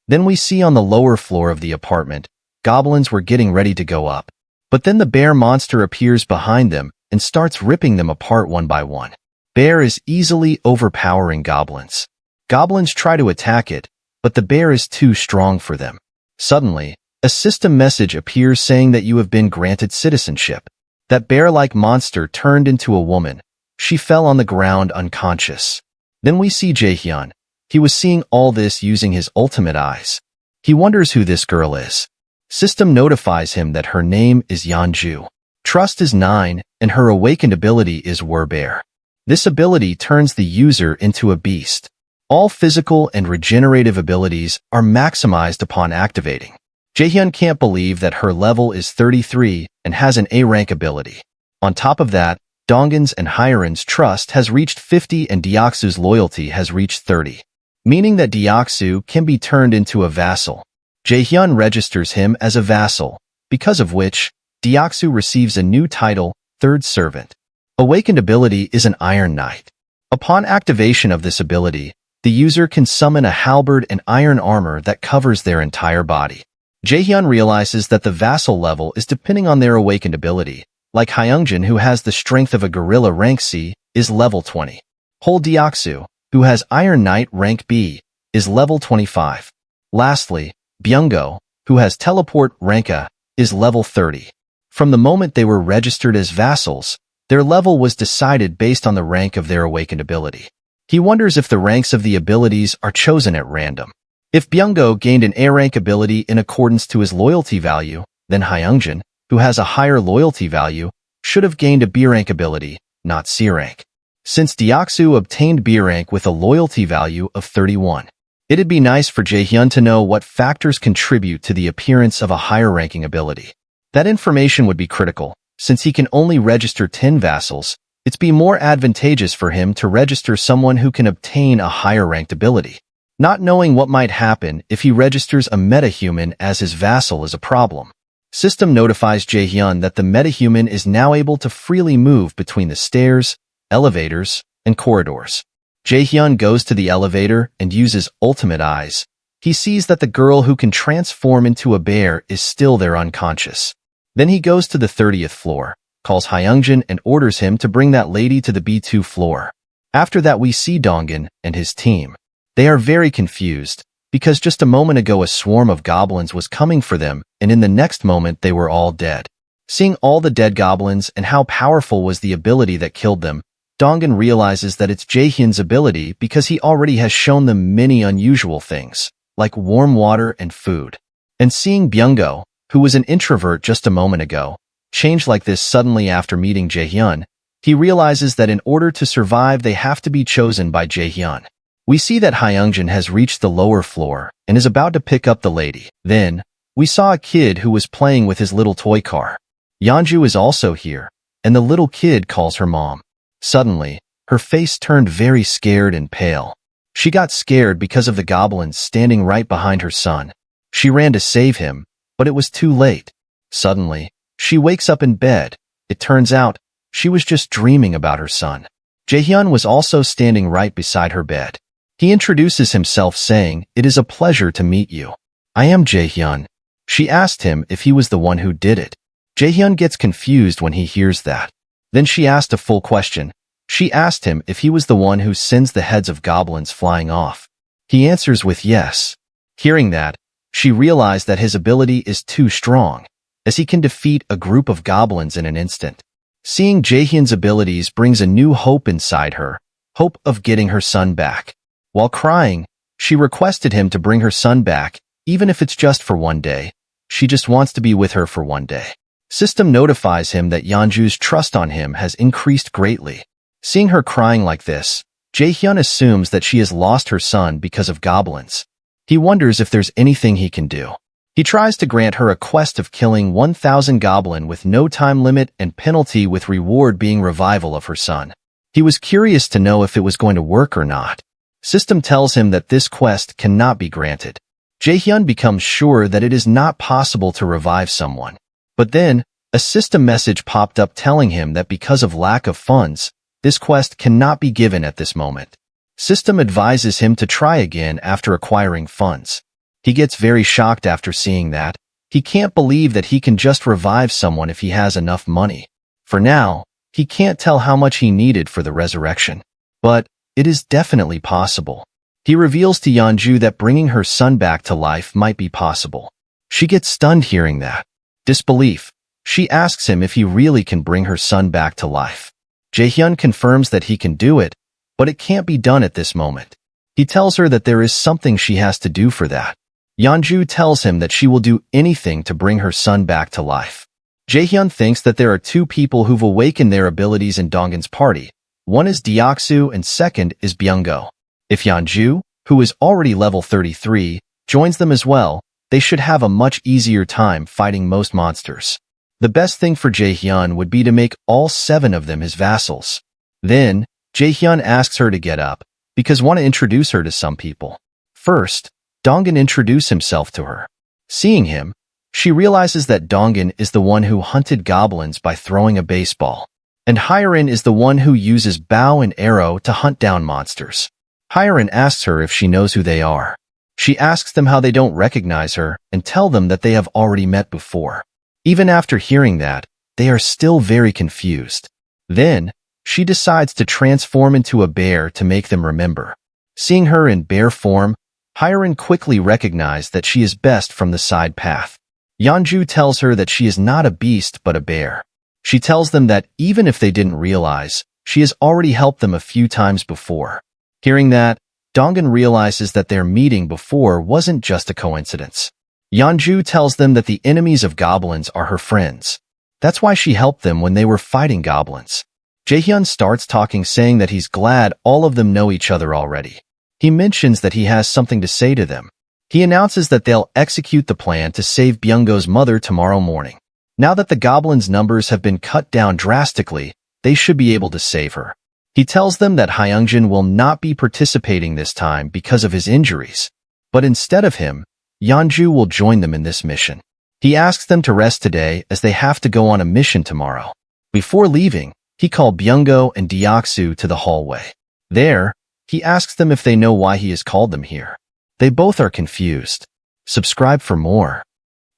Then we see on the lower floor of the apartment, goblins were getting ready to go up. But then the bear monster appears behind them and starts ripping them apart one by one. Bear is easily overpowering goblins. Goblins try to attack it, but the bear is too strong for them. Suddenly, a system message appears saying that you have been granted citizenship. That bear-like monster turned into a woman. She fell on the ground unconscious. Then we see Jaehyun. He was seeing all this using his ultimate eyes. He wonders who this girl is. System notifies him that her name is Yeonju. Trust is 9, and her awakened ability is Werbear. This ability turns the user into a beast. All physical and regenerative abilities are maximized upon activating. Jaehyun can't believe that her level is 33 and has an A-rank ability. On top of that, Dongan's and Hyrin's trust has reached 50 and Deoksu's loyalty has reached 30, meaning that Deoksu can be turned into a vassal. Jaehyun registers him as a vassal. because of which, Deoxu receives a new title, Third Servant. Awakened ability is an Iron Knight. Upon activation of this ability, the user can summon a halberd and iron armor that covers their entire body. Jaehyun realizes that the vassal level is depending on their awakened ability, like Hayangjin, who has the strength of a gorilla rank C, is level 20. Whole Deoxu, who has Iron Knight rank B, is level 25. Lastly, Bongo, who has teleport rank A, is level 30. From the moment they were registered as vassals, their level was decided based on the rank of their awakened ability. He wonders if the ranks of the abilities are chosen at random. If Bongo gained an A rank ability in accordance to his loyalty value, then Hayangjin, who has a higher loyalty value, should have gained a B rank ability, not C rank. Since Deoxu obtained B rank with a loyalty value of 31, it'd be nice for Jaehyun to know what factors contribute to the appearance of a higher ranking ability. That information would be critical. Since he can only register 10 vassals, it'd be more advantageous for him to register someone who can obtain a higher ranked ability. Not knowing what might happen if he registers a metahuman as his vassal is a problem. System notifies Jaehyun that the metahuman is now able to freely move between the stairs, elevators, and corridors. Jaehyun goes to the elevator and uses ultimate eyes. He sees that the girl who can transform into a bear is still there unconscious. Then he goes to the 30th floor, calls Hayangjin and orders him to bring that lady to the B2 floor. After that we see Dongan and his team. They are very confused, because just a moment ago a swarm of goblins was coming for them, and in the next moment they were all dead. Seeing all the dead goblins and how powerful was the ability that killed them, Dongan realizes that it's Jaehyun's ability because he already has shown them many unusual things, like warm water and food. And seeing Bongo, who was an introvert just a moment ago, change like this suddenly after meeting Jaehyun, he realizes that in order to survive they have to be chosen by Jaehyun. We see that Hayangjin has reached the lower floor and is about to pick up the lady. Then, we saw a kid who was playing with his little toy car. Yeonju is also here, and the little kid calls her mom. Suddenly, her face turned very scared and pale. She got scared because of the goblins standing right behind her son. She ran to save him, but it was too late. Suddenly, she wakes up in bed. It turns out, she was just dreaming about her son. Jaehyun was also standing right beside her bed. He introduces himself saying, "It is a pleasure to meet you. I am Jaehyun." She asked him if he was the one who did it. Jaehyun gets confused when he hears that. Then she asked a full question. She asked him if he was the one who sends the heads of goblins flying off. He answers with yes. Hearing that, she realized that his ability is too strong, as he can defeat a group of goblins in an instant. Seeing Jaehyun's abilities brings a new hope inside her, hope of getting her son back. While crying, she requested him to bring her son back, even if it's just for one day. She just wants to be with her for one day. System notifies him that Yeonju's trust on him has increased greatly. Seeing her crying like this, Jaehyun assumes that she has lost her son because of goblins. He wonders if there's anything he can do. He tries to grant her a quest of killing 1,000 goblin with no time limit and penalty with reward being revival of her son. He was curious to know if it was going to work or not. System tells him that this quest cannot be granted. Jaehyun becomes sure that it is not possible to revive someone. But then, a system message popped up telling him that because of lack of funds, this quest cannot be given at this moment. System advises him to try again after acquiring funds. He gets very shocked after seeing that. He can't believe that he can just revive someone if he has enough money. For now, he can't tell how much he needed for the resurrection. But it is definitely possible. He reveals to Yeonju that bringing her son back to life might be possible. She gets stunned hearing that. Disbelief. She asks him if he really can bring her son back to life. Jaehyun confirms that he can do it, but it can't be done at this moment. He tells her that there is something she has to do for that. Yeonju tells him that she will do anything to bring her son back to life. Jaehyun thinks that there are two people who've awakened their abilities in Dongan's party. One is Deoxu and second is Bongo. If Yeonju, who is already level 33, joins them as well, they should have a much easier time fighting most monsters. The best thing for Jaehyun would be to make all 7 of them his vassals. Then, Jaehyun asks her to get up, because want to introduce her to some people. First, Dongan introduced himself to her. Seeing him, She realizes that Dongan is the one who hunted goblins by throwing a baseball, and Hayangjin is the one who uses bow and arrow to hunt down monsters. Hayangjin asks her if she knows who they are. She asks them how they don't recognize her and tell them that they have already met before. Even after hearing that, they are still very confused. Then, she decides to transform into a bear to make them remember. Seeing her in bear form, Hayangjin quickly recognizes that she is best from the side path. Yeonju tells her that she is not a beast but a bear. She tells them that even if they didn't realize, she has already helped them a few times before. Hearing that, Dongan realizes that their meeting before wasn't just a coincidence. Yeonju tells them that the enemies of goblins are her friends. That's why she helped them when they were fighting goblins. Jaehyun starts talking, saying that he's glad all of them know each other already. He mentions that he has something to say to them. He announces that they'll execute the plan to save Bongo's mother tomorrow morning. Now that the goblins' numbers have been cut down drastically, they should be able to save her. He tells them that Hayangjin will not be participating this time because of his injuries, but instead of him, Yeonju will join them in this mission. He asks them to rest today as they have to go on a mission tomorrow. Before leaving, he called Bongo and Deoksu to the hallway. There, he asks them if they know why he has called them here. They both are confused. Subscribe for more.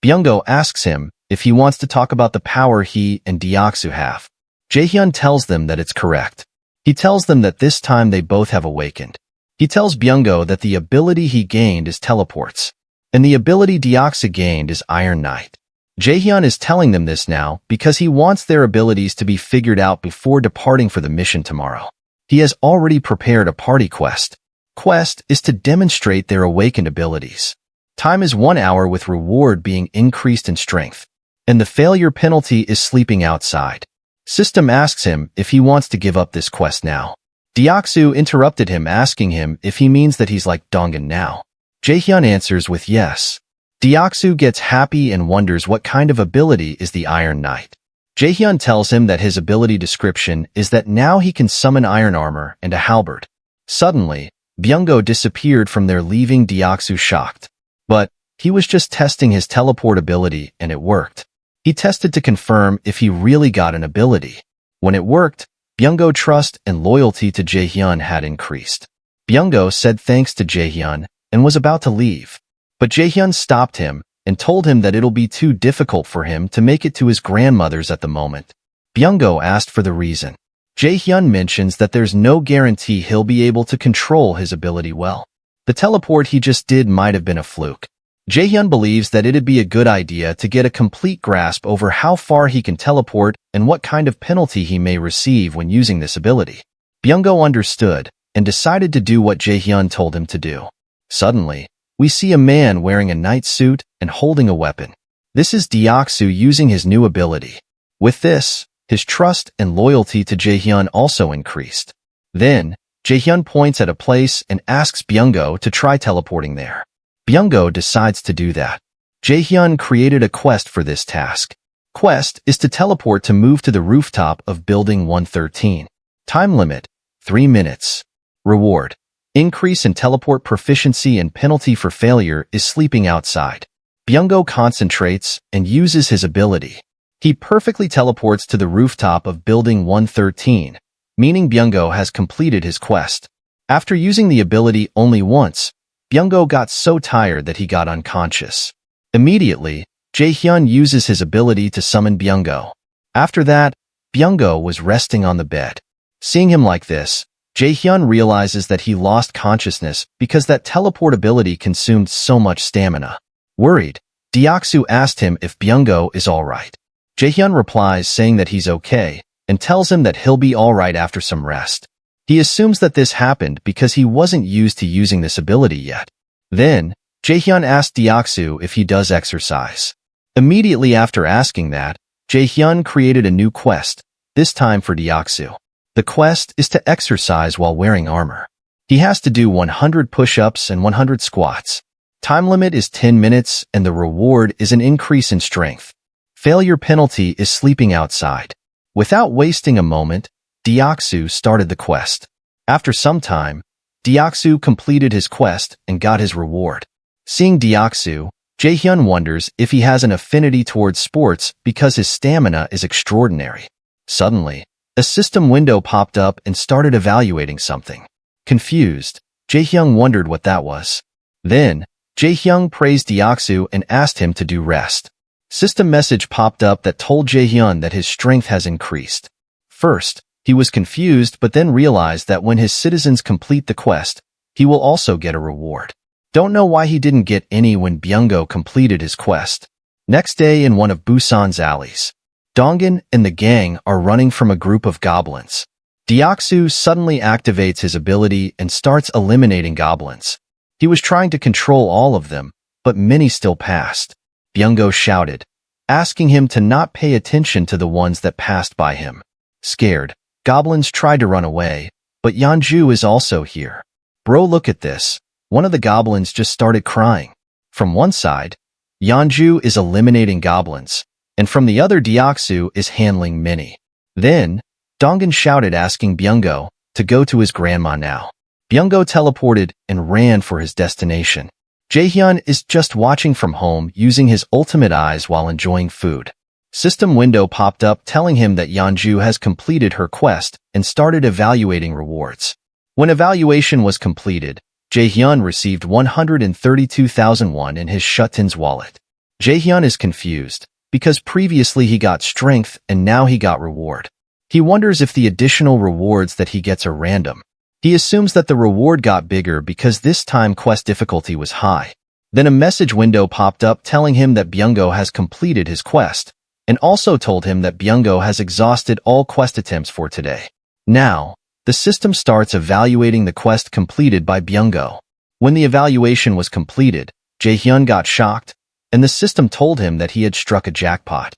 Bongo asks him if he wants to talk about the power he and Deoksu have. Jaehyun tells them that it's correct. He tells them that this time they both have awakened. He tells Bongo that the ability he gained is teleports, and the ability Deoksu gained is Iron Knight. Jaehyun is telling them this now because he wants their abilities to be figured out before departing for the mission tomorrow. He has already prepared a party quest. Quest is to demonstrate their awakened abilities. Time is 1 hour with reward being increased in strength, and the failure penalty is sleeping outside. System asks him if he wants to give up this quest now. Deoksu interrupted him, asking him if he means that he's like Dongan now. Jaehyun answers with yes. Deoksu gets happy and wonders what kind of ability is the Iron Knight. Jaehyun tells him that his ability description is that now he can summon iron armor and a halberd. Suddenly, Bongo disappeared from there, leaving Deoksu shocked. But he was just testing his teleport ability and it worked. He tested to confirm if he really got an ability. When it worked, Bongo's trust and loyalty to Jaehyun had increased. Bongo said thanks to Jaehyun and was about to leave. But Jaehyun stopped him and told him that it'll be too difficult for him to make it to his grandmother's at the moment. Bongo asked for the reason. Jaehyun mentions that there's no guarantee he'll be able to control his ability well. The teleport he just did might have been a fluke. Jaehyun believes that it'd be a good idea to get a complete grasp over how far he can teleport and what kind of penalty he may receive when using this ability. Bongo understood and decided to do what Jaehyun told him to do. Suddenly, we see a man wearing a knight suit and holding a weapon. This is Deoksu using his new ability. With this, his trust and loyalty to Jaehyun also increased. Then, Jaehyun points at a place and asks Bongo to try teleporting there. Bongo decides to do that. Jaehyun created a quest for this task. Quest is to teleport to move to the rooftop of Building 113. Time limit, 3 minutes. Reward. Increase in teleport proficiency and penalty for failure is sleeping outside. Bongo concentrates and uses his ability. He perfectly teleports to the rooftop of Building 113, meaning Bongo has completed his quest. After using the ability only once, Bongo got so tired that he got unconscious. Immediately, Jaehyun uses his ability to summon Bongo. After that, Bongo was resting on the bed. Seeing him like this, Jaehyun realizes that he lost consciousness because that teleport ability consumed so much stamina. Worried, Deoksu asked him if Bongo is alright. Jaehyun replies saying that he's okay, and tells him that he'll be alright after some rest. He assumes that this happened because he wasn't used to using this ability yet. Then, Jaehyun asks Deoksu if he does exercise. Immediately after asking that, Jaehyun created a new quest, this time for Deoksu. The quest is to exercise while wearing armor. He has to do 100 push-ups and 100 squats. Time limit is 10 minutes and the reward is an increase in strength. Failure penalty is sleeping outside. Without wasting a moment, Deoksu started the quest. After some time, Deoksu completed his quest and got his reward. Seeing Deoksu, Jaehyun wonders if he has an affinity towards sports because his stamina is extraordinary. Suddenly, a system window popped up and started evaluating something. Confused, Jaehyun wondered what that was. Then, Jaehyun praised Deoksu and asked him to do rest. System message popped up that told Jaehyun that his strength has increased. First, he was confused but then realized that when his citizens complete the quest, he will also get a reward. Don't know why he didn't get any when Bongo completed his quest. Next day in one of Busan's alleys, Dongan and the gang are running from a group of goblins. Deoksu suddenly activates his ability and starts eliminating goblins. He was trying to control all of them, but many still passed. Bongo shouted, asking him to not pay attention to the ones that passed by him. Scared, goblins tried to run away, but Yeonju is also here. Bro, look at this. One of the goblins just started crying. From one side, Yeonju is eliminating goblins, and from the other Deoksu is handling many. Then, Dongan shouted asking Bongo to go to his grandma now. Bongo teleported and ran for his destination. Jaehyun is just watching from home using his ultimate eyes while enjoying food. System window popped up telling him that Yeonju has completed her quest and started evaluating rewards. When evaluation was completed, Jaehyun received 132,000 won in his Shuttin's wallet. Jaehyun is confused because previously he got strength and now he got reward. He wonders if the additional rewards that he gets are random. He assumes that the reward got bigger because this time quest difficulty was high. Then a message window popped up telling him that Bongo has completed his quest, and also told him that Bongo has exhausted all quest attempts for today. Now, the system starts evaluating the quest completed by Bongo. When the evaluation was completed, Jaehyun got shocked, and the system told him that he had struck a jackpot.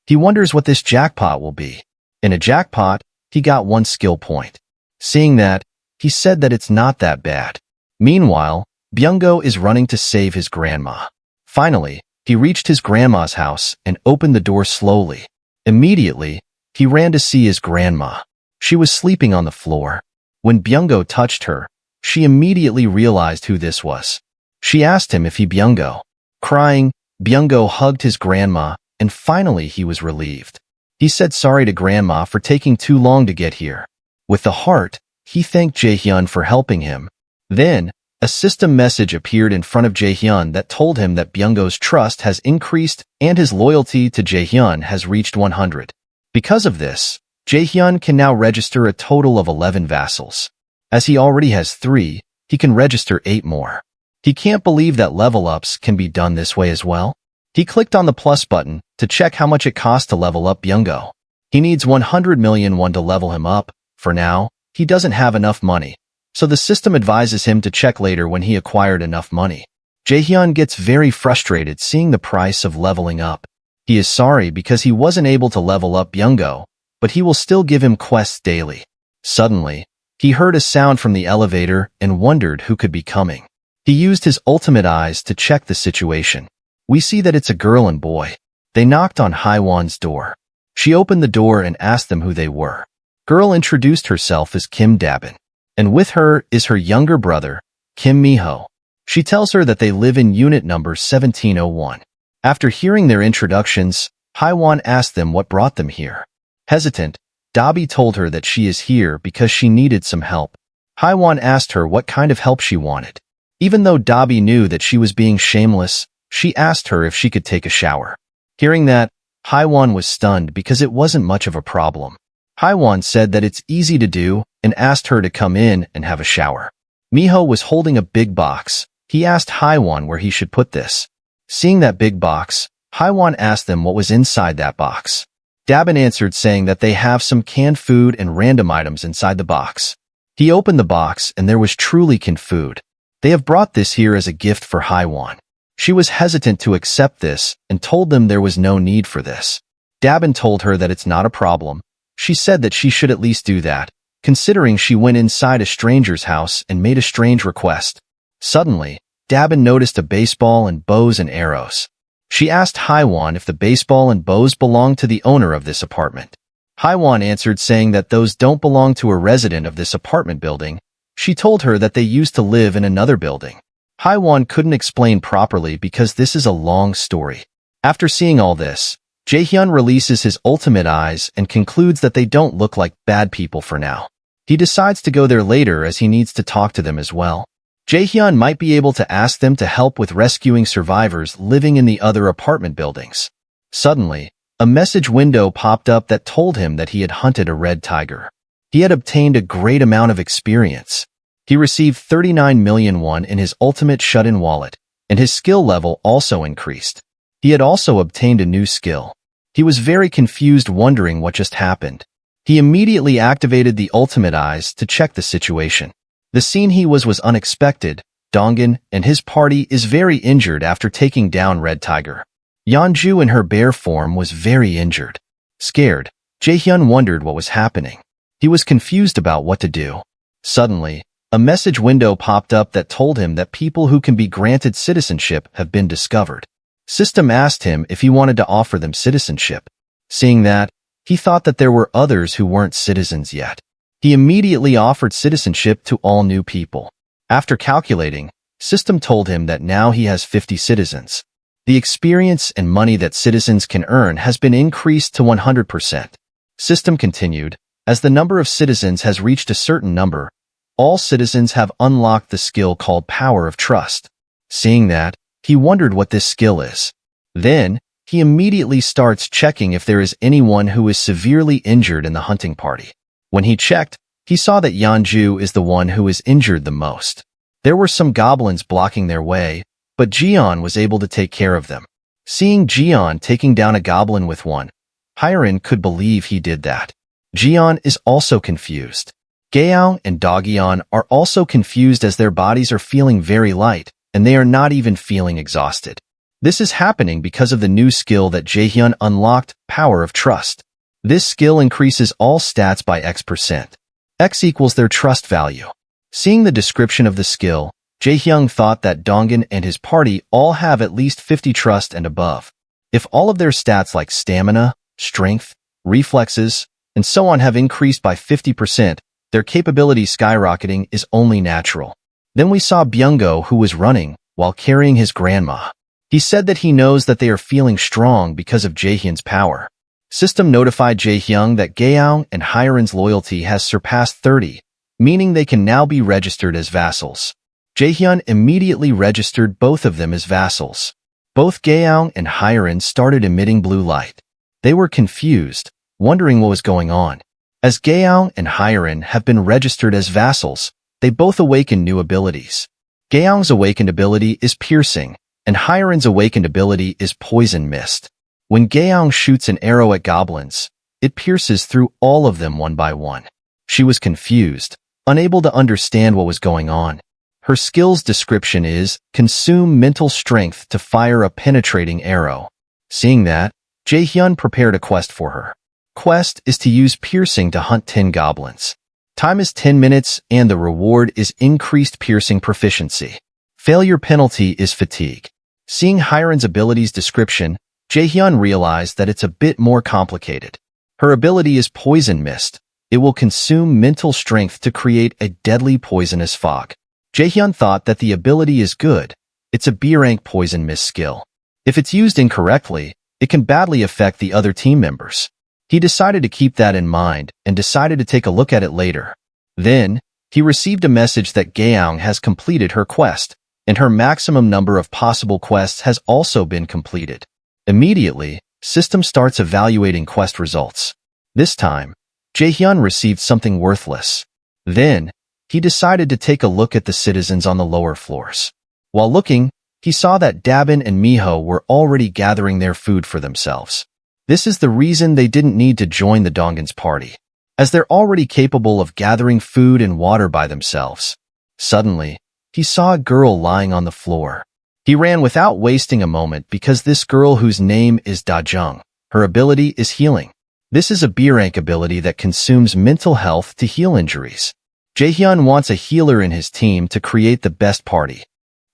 He wonders what this jackpot will be. In a jackpot, he got 1 skill point. Seeing that, he said that it's not that bad. Meanwhile, Bongo is running to save his grandma. Finally, he reached his grandma's house and opened the door slowly. Immediately, he ran to see his grandma. She was sleeping on the floor. When Bongo touched her, she immediately realized who this was. She asked him if he Bongo. Crying, Bongo hugged his grandma, and finally he was relieved. He said sorry to grandma for taking too long to get here. With the heart, he thanked Jaehyun for helping him. Then, a system message appeared in front of Jaehyun that told him that Bongo's trust has increased and his loyalty to Jaehyun has reached 100. Because of this, Jaehyun can now register a total of 11 vassals. As he already has 3, he can register 8 more. He can't believe that level-ups can be done this way as well. He clicked on the plus button to check how much it costs to level up Bongo. He needs 100 million won to level him up. For now, he doesn't have enough money, so the system advises him to check later when he acquired enough money. Jaehyun gets very frustrated seeing the price of leveling up. He is sorry because he wasn't able to level up Bongo, but he will still give him quests daily. Suddenly, he heard a sound from the elevator and wondered who could be coming. He used his ultimate eyes to check the situation. We see that it's a girl and boy. They knocked on Haiwan's door. She opened the door and asked them who they were. Girl introduced herself as Kim Dabin, and with her is her younger brother, Kim Miho. She tells her that they live in unit number 1701. After hearing their introductions, Haiwan asked them what brought them here. Hesitant, Dabin told her that she is here because she needed some help. Haiwan asked her what kind of help she wanted. Even though Dabin knew that she was being shameless, she asked her if she could take a shower. Hearing that, Haiwan was stunned because it wasn't much of a problem. Haiwan said that it's easy to do and asked her to come in and have a shower. Miho was holding a big box. He asked Haiwan where he should put this. Seeing that big box, Haiwan asked them what was inside that box. Dabin answered saying that they have some canned food and random items inside the box. He opened the box and there was truly canned food. They have brought this here as a gift for Haiwan. She was hesitant to accept this and told them there was no need for this. Dabin told her that it's not a problem. She said that she should at least do that, considering she went inside a stranger's house and made a strange request. Suddenly, Dabin noticed a baseball and bows and arrows. She asked Haiwan if the baseball and bows belonged to the owner of this apartment. Haiwan answered saying that those don't belong to a resident of this apartment building. She told her that they used to live in another building. Haiwan couldn't explain properly because this is a long story. After seeing all this, Jaehyun releases his ultimate eyes and concludes that they don't look like bad people for now. He decides to go there later as he needs to talk to them as well. Jaehyun might be able to ask them to help with rescuing survivors living in the other apartment buildings. Suddenly, a message window popped up that told him that he had hunted a red tiger. He had obtained a great amount of experience. He received 39 million won in his ultimate shut-in wallet, and his skill level also increased. He had also obtained a new skill. He was very confused, wondering what just happened. He immediately activated the ultimate eyes to check the situation. The scene he was unexpected. Dongan and his party is very injured after taking down Red Tiger. Yeonju in her bear form was very injured. Scared, Jaehyun wondered what was happening. He was confused about what to do. Suddenly, a message window popped up that told him that people who can be granted citizenship have been discovered. System asked him if he wanted to offer them citizenship. Seeing that, he thought that there were others who weren't citizens yet. He immediately offered citizenship to all new people. After calculating, System told him that now he has 50 citizens. The experience and money that citizens can earn has been increased to 100%. System continued, as the number of citizens has reached a certain number, all citizens have unlocked the skill called Power of Trust. Seeing that, he wondered what this skill is. Then, he immediately starts checking if there is anyone who is severely injured in the hunting party. When he checked, he saw that Yeonju is the one who is injured the most. There were some goblins blocking their way, but Jeon was able to take care of them. Seeing Jeon taking down a goblin with one, Hyrin could believe he did that. Jeon is also confused. Gaeong and Dogyeon are also confused as their bodies are feeling very light, and they are not even feeling exhausted. This is happening because of the new skill that Jaehyun unlocked, Power of Trust. This skill increases all stats by X%. X equals their trust value. Seeing the description of the skill, Jaehyun thought that Dongan and his party all have at least 50 trust and above. If all of their stats like stamina, strength, reflexes, and so on have increased by 50%, their capability skyrocketing is only natural. Then we saw Bongo, who was running while carrying his grandma. He said that he knows that they are feeling strong because of Jaehyun's power. System notified Jaehyun that Gaeong and Hyrin's loyalty has surpassed 30, meaning they can now be registered as vassals. Jaehyun immediately registered both of them as vassals. Both Gaeong and Hyrin started emitting blue light. They were confused, wondering what was going on. As Gaeong and Hyrin have been registered as vassals, they both awaken new abilities. Gaeong's awakened ability is Piercing, and Hyrin's awakened ability is Poison Mist. When Gaeong shoots an arrow at goblins, it pierces through all of them one by one. She was confused, unable to understand what was going on. Her skill's description is, consume mental strength to fire a penetrating arrow. Seeing that, Jaehyun prepared a quest for her. Quest is to use piercing to hunt 10 goblins. Time is 10 minutes and the reward is increased piercing proficiency. Failure penalty is fatigue. Seeing Hyrin's abilities description, Jaehyun realized that it's a bit more complicated. Her ability is Poison Mist. It will consume mental strength to create a deadly poisonous fog. Jaehyun thought that the ability is good. It's a B-rank Poison Mist skill. If it's used incorrectly, it can badly affect the other team members. He decided to keep that in mind and decided to take a look at it later. Then, he received a message that Gaeong has completed her quest, and her maximum number of possible quests has also been completed. Immediately, System starts evaluating quest results. This time, Jaehyun received something worthless. Then, he decided to take a look at the citizens on the lower floors. While looking, he saw that Dabin and Miho were already gathering their food for themselves. This is the reason they didn't need to join the Dongan's party, as they're already capable of gathering food and water by themselves. Suddenly, he saw a girl lying on the floor. He ran without wasting a moment because this girl whose name is Dajung, her ability is healing. This is a B-rank ability that consumes mental health to heal injuries. Jaehyun wants a healer in his team to create the best party.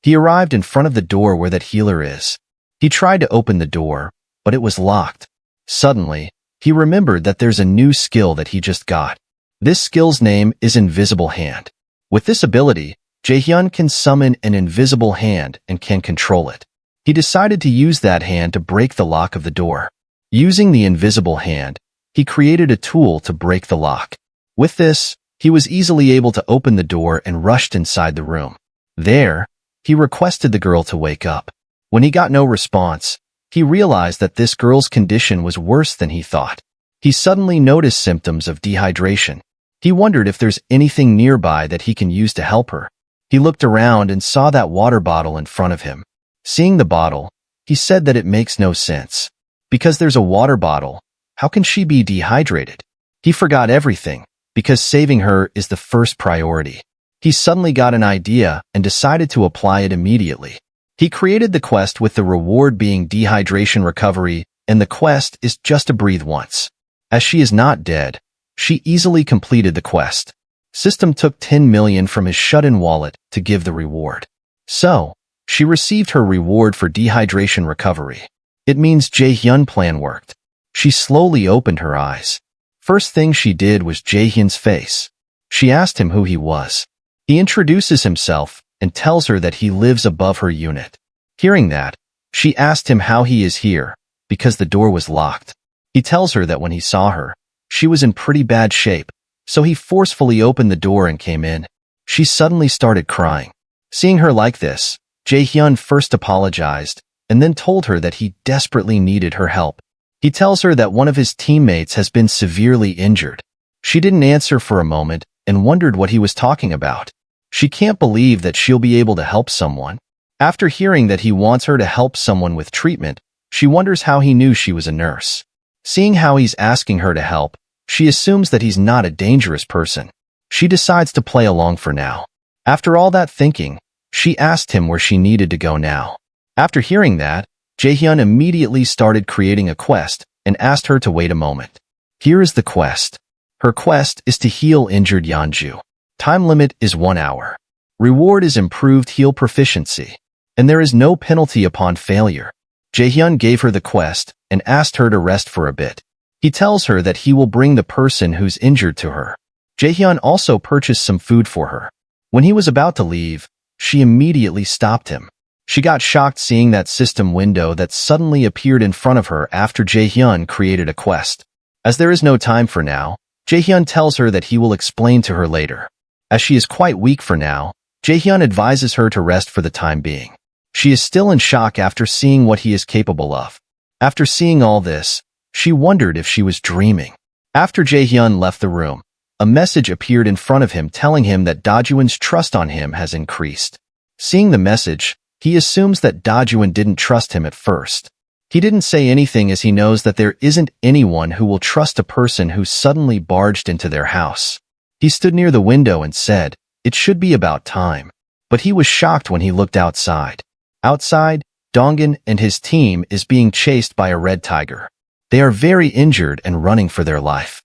He arrived in front of the door where that healer is. He tried to open the door, but it was locked. Suddenly, he remembered that there's a new skill that he just got. This skill's name is Invisible Hand. With this ability, Jaehyun can summon an invisible hand and can control it. He decided to use that hand to break the lock of the door. Using the invisible hand, he created a tool to break the lock. With this, he was easily able to open the door and rushed inside the room. There, he requested the girl to wake up. When he got no response, he realized that this girl's condition was worse than he thought. He suddenly noticed symptoms of dehydration. He wondered if there's anything nearby that he can use to help her. He looked around and saw that water bottle in front of him. Seeing the bottle, he said that it makes no sense. Because there's a water bottle, how can she be dehydrated? He forgot everything, because saving her is the first priority. He suddenly got an idea and decided to apply it immediately. He created the quest with the reward being dehydration recovery, and the quest is just to breathe once. As she is not dead, she easily completed the quest. System took 10 million from his shut-in wallet to give the reward. So, she received her reward for dehydration recovery. It means Jaehyun plan worked. She slowly opened her eyes. First thing she did was Jaehyun's face. She asked him who he was. He introduces himself and tells her that he lives above her unit. Hearing that, she asked him how he is here, because the door was locked. He tells her that when he saw her, she was in pretty bad shape, so he forcefully opened the door and came in. She suddenly started crying. Seeing her like this, Jaehyun first apologized, and then told her that he desperately needed her help. He tells her that one of his teammates has been severely injured. She didn't answer for a moment and wondered what he was talking about. She can't believe that she'll be able to help someone. After hearing that he wants her to help someone with treatment, she wonders how he knew she was a nurse. Seeing how he's asking her to help, she assumes that he's not a dangerous person. She decides to play along for now. After all that thinking, she asked him where she needed to go now. After hearing that, Jaehyun immediately started creating a quest and asked her to wait a moment. Here is the quest. Her quest is to heal injured Yeonju. Time limit is 1 hour. Reward is improved heal proficiency. And there is no penalty upon failure. Jaehyun gave her the quest and asked her to rest for a bit. He tells her that he will bring the person who's injured to her. Jaehyun also purchased some food for her. When he was about to leave, she immediately stopped him. She got shocked seeing that system window that suddenly appeared in front of her after Jaehyun created a quest. As there is no time for now, Jaehyun tells her that he will explain to her later. As she is quite weak for now, Jaehyun advises her to rest for the time being. She is still in shock after seeing what he is capable of. After seeing all this, she wondered if she was dreaming. After Jaehyun left the room, a message appeared in front of him telling him that Dajuin's trust on him has increased. Seeing the message, he assumes that Dajuin didn't trust him at first. He didn't say anything as he knows that there isn't anyone who will trust a person who suddenly barged into their house. He stood near the window and said, "It should be about time." But he was shocked when he looked outside. Outside, Dongan and his team is being chased by a red tiger. They are very injured and running for their life.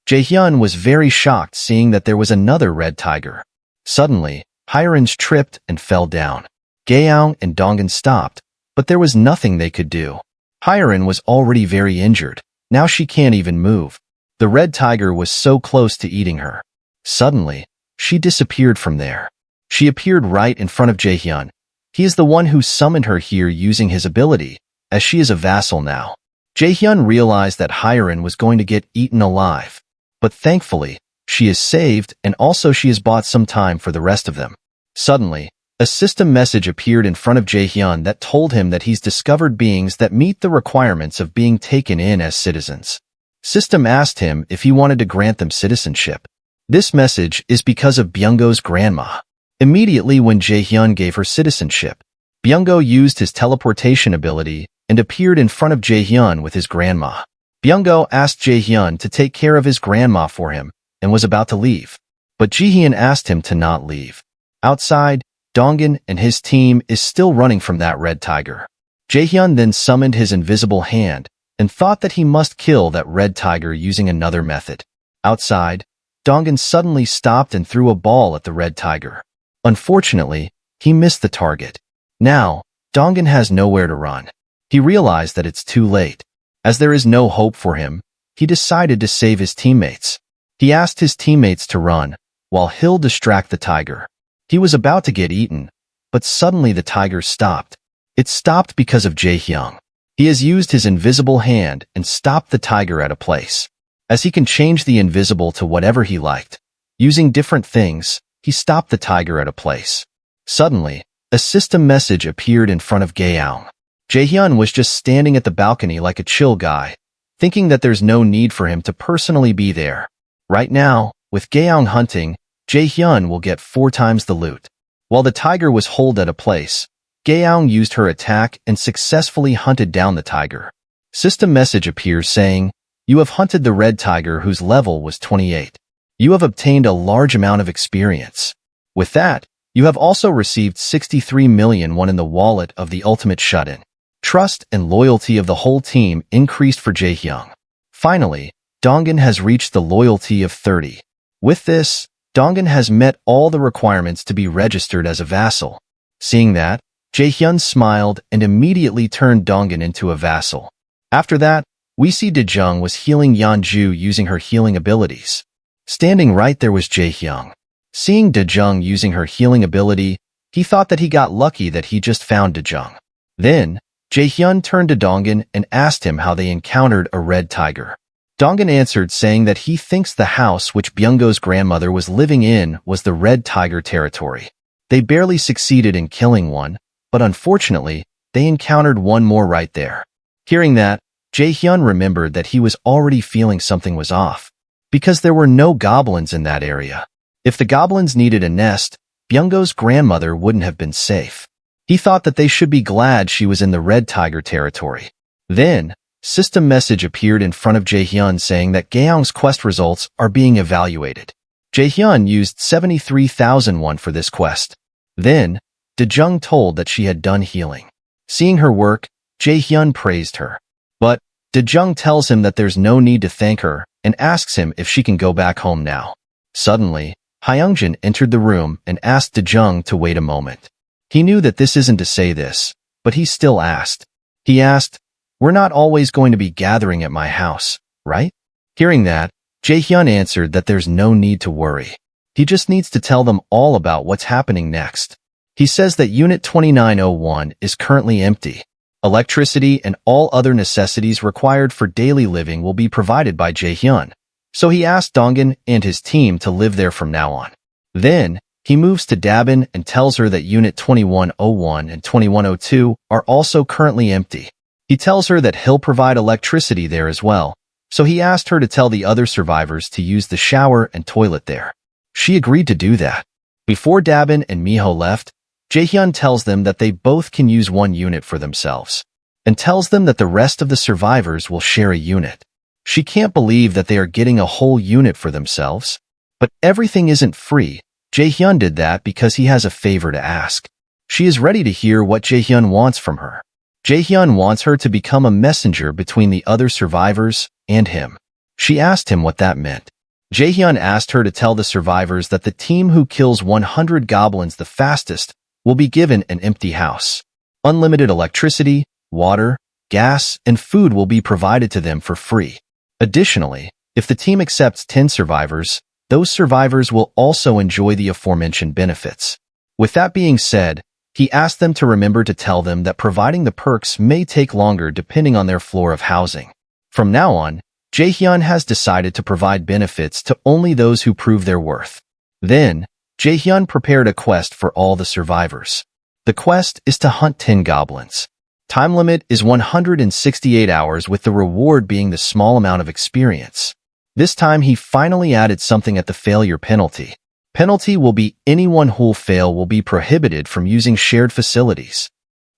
Jaehyun was very shocked seeing that there was another red tiger. Suddenly, Hayangjin tripped and fell down. Gaeong and Dongan stopped, but there was nothing they could do. Hayangjin was already very injured. Now she can't even move. The red tiger was so close to eating her. Suddenly, she disappeared from there. She appeared right in front of Jaehyun. He is the one who summoned her here using his ability, as she is a vassal now. Jaehyun realized that Hayangjin was going to get eaten alive. But thankfully, she is saved and also she has bought some time for the rest of them. Suddenly, a system message appeared in front of Jaehyun that told him that he's discovered beings that meet the requirements of being taken in as citizens. System asked him if he wanted to grant them citizenship. This message is because of Bongo's grandma. Immediately when Jaehyun gave her citizenship, Bongo used his teleportation ability and appeared in front of Jaehyun with his grandma. Bongo asked Jaehyun to take care of his grandma for him and was about to leave. But Jaehyun asked him to not leave. Outside, Dongan and his team is still running from that red tiger. Jaehyun then summoned his invisible hand and thought that he must kill that red tiger using another method. Outside, Dongan suddenly stopped and threw a ball at the red tiger. Unfortunately, he missed the target. Now, Dongan has nowhere to run. He realized that it's too late. As there is no hope for him, he decided to save his teammates. He asked his teammates to run, while he'll distract the tiger. He was about to get eaten, but suddenly the tiger stopped. It stopped because of Jaehyung. He has used his invisible hand and stopped the tiger at a place. As he can change the invisible to whatever he liked, using different things, he stopped the tiger at a place. Suddenly, a system message appeared in front of Gaehyung. Jaehyun was just standing at the balcony like a chill guy, thinking that there's no need for him to personally be there. Right now, with Gaehyung hunting, Jaehyun will get 4 times the loot. While the tiger was holed at a place, Gaehyung used her attack and successfully hunted down the tiger. System message appears saying, "You have hunted the red tiger whose level was 28. You have obtained a large amount of experience. With that, you have also received 63 million won in the wallet of the ultimate shut-in." Trust and loyalty of the whole team increased for Jaehyung. Finally, Dongan has reached the loyalty of 30. With this, Dongan has met all the requirements to be registered as a vassal. Seeing that, Jaehyun smiled and immediately turned Dongan into a vassal. After that, we see Dejung was healing Yeonju using her healing abilities. Standing right there was Jaehyung. Seeing Dejung using her healing ability, he thought that he got lucky that he just found Dejung. Then, Jaehyun turned to Dongan and asked him how they encountered a red tiger. Dongan answered saying that he thinks the house which Byunggo's grandmother was living in was the red tiger territory. They barely succeeded in killing one, but unfortunately, they encountered one more right there. Hearing that, Jaehyun remembered that he was already feeling something was off, because there were no goblins in that area. If the goblins needed a nest, Byunggo's grandmother wouldn't have been safe. He thought that they should be glad she was in the red tiger territory. Then, system message appeared in front of Jaehyun saying that Gaehyung's quest results are being evaluated. Jaehyun used 73,001 for this quest. Then, Dejung told that she had done healing. Seeing her work, Jaehyun praised her. But, Dejung tells him that there's no need to thank her and asks him if she can go back home now. Suddenly, Hayangjin entered the room and asked Dejung to wait a moment. He knew that this isn't to say this, but he still asked. He asked, "We're not always going to be gathering at my house, right?" Hearing that, Jaehyun answered that there's no need to worry. He just needs to tell them all about what's happening next. He says that Unit 2901 is currently empty. Electricity and all other necessities required for daily living will be provided by Jaehyun. So he asked Dongan and his team to live there from now on. Then, he moves to Dabin and tells her that Unit 2101 and 2102 are also currently empty. He tells her that he'll provide electricity there as well, so he asked her to tell the other survivors to use the shower and toilet there. She agreed to do that. Before Dabin and Miho left, Jaehyun tells them that they both can use one unit for themselves, and tells them that the rest of the survivors will share a unit. She can't believe that they are getting a whole unit for themselves. But everything isn't free. Jaehyun did that because he has a favor to ask. She is ready to hear what Jaehyun wants from her. Jaehyun wants her to become a messenger between the other survivors and him. She asked him what that meant. Jaehyun asked her to tell the survivors that the team who kills 100 goblins the fastest will be given an empty house. Unlimited electricity, water, gas, and food will be provided to them for free. Additionally, if the team accepts 10 survivors, those survivors will also enjoy the aforementioned benefits. With that being said, he asked them to remember to tell them that providing the perks may take longer depending on their floor of housing. From now on, Jaehyun has decided to provide benefits to only those who prove their worth. Then, Jaehyun prepared a quest for all the survivors. The quest is to hunt 10 goblins. Time limit is 168 hours with the reward being the small amount of experience. This time he finally added something at the failure penalty. Penalty will be anyone who'll fail will be prohibited from using shared facilities.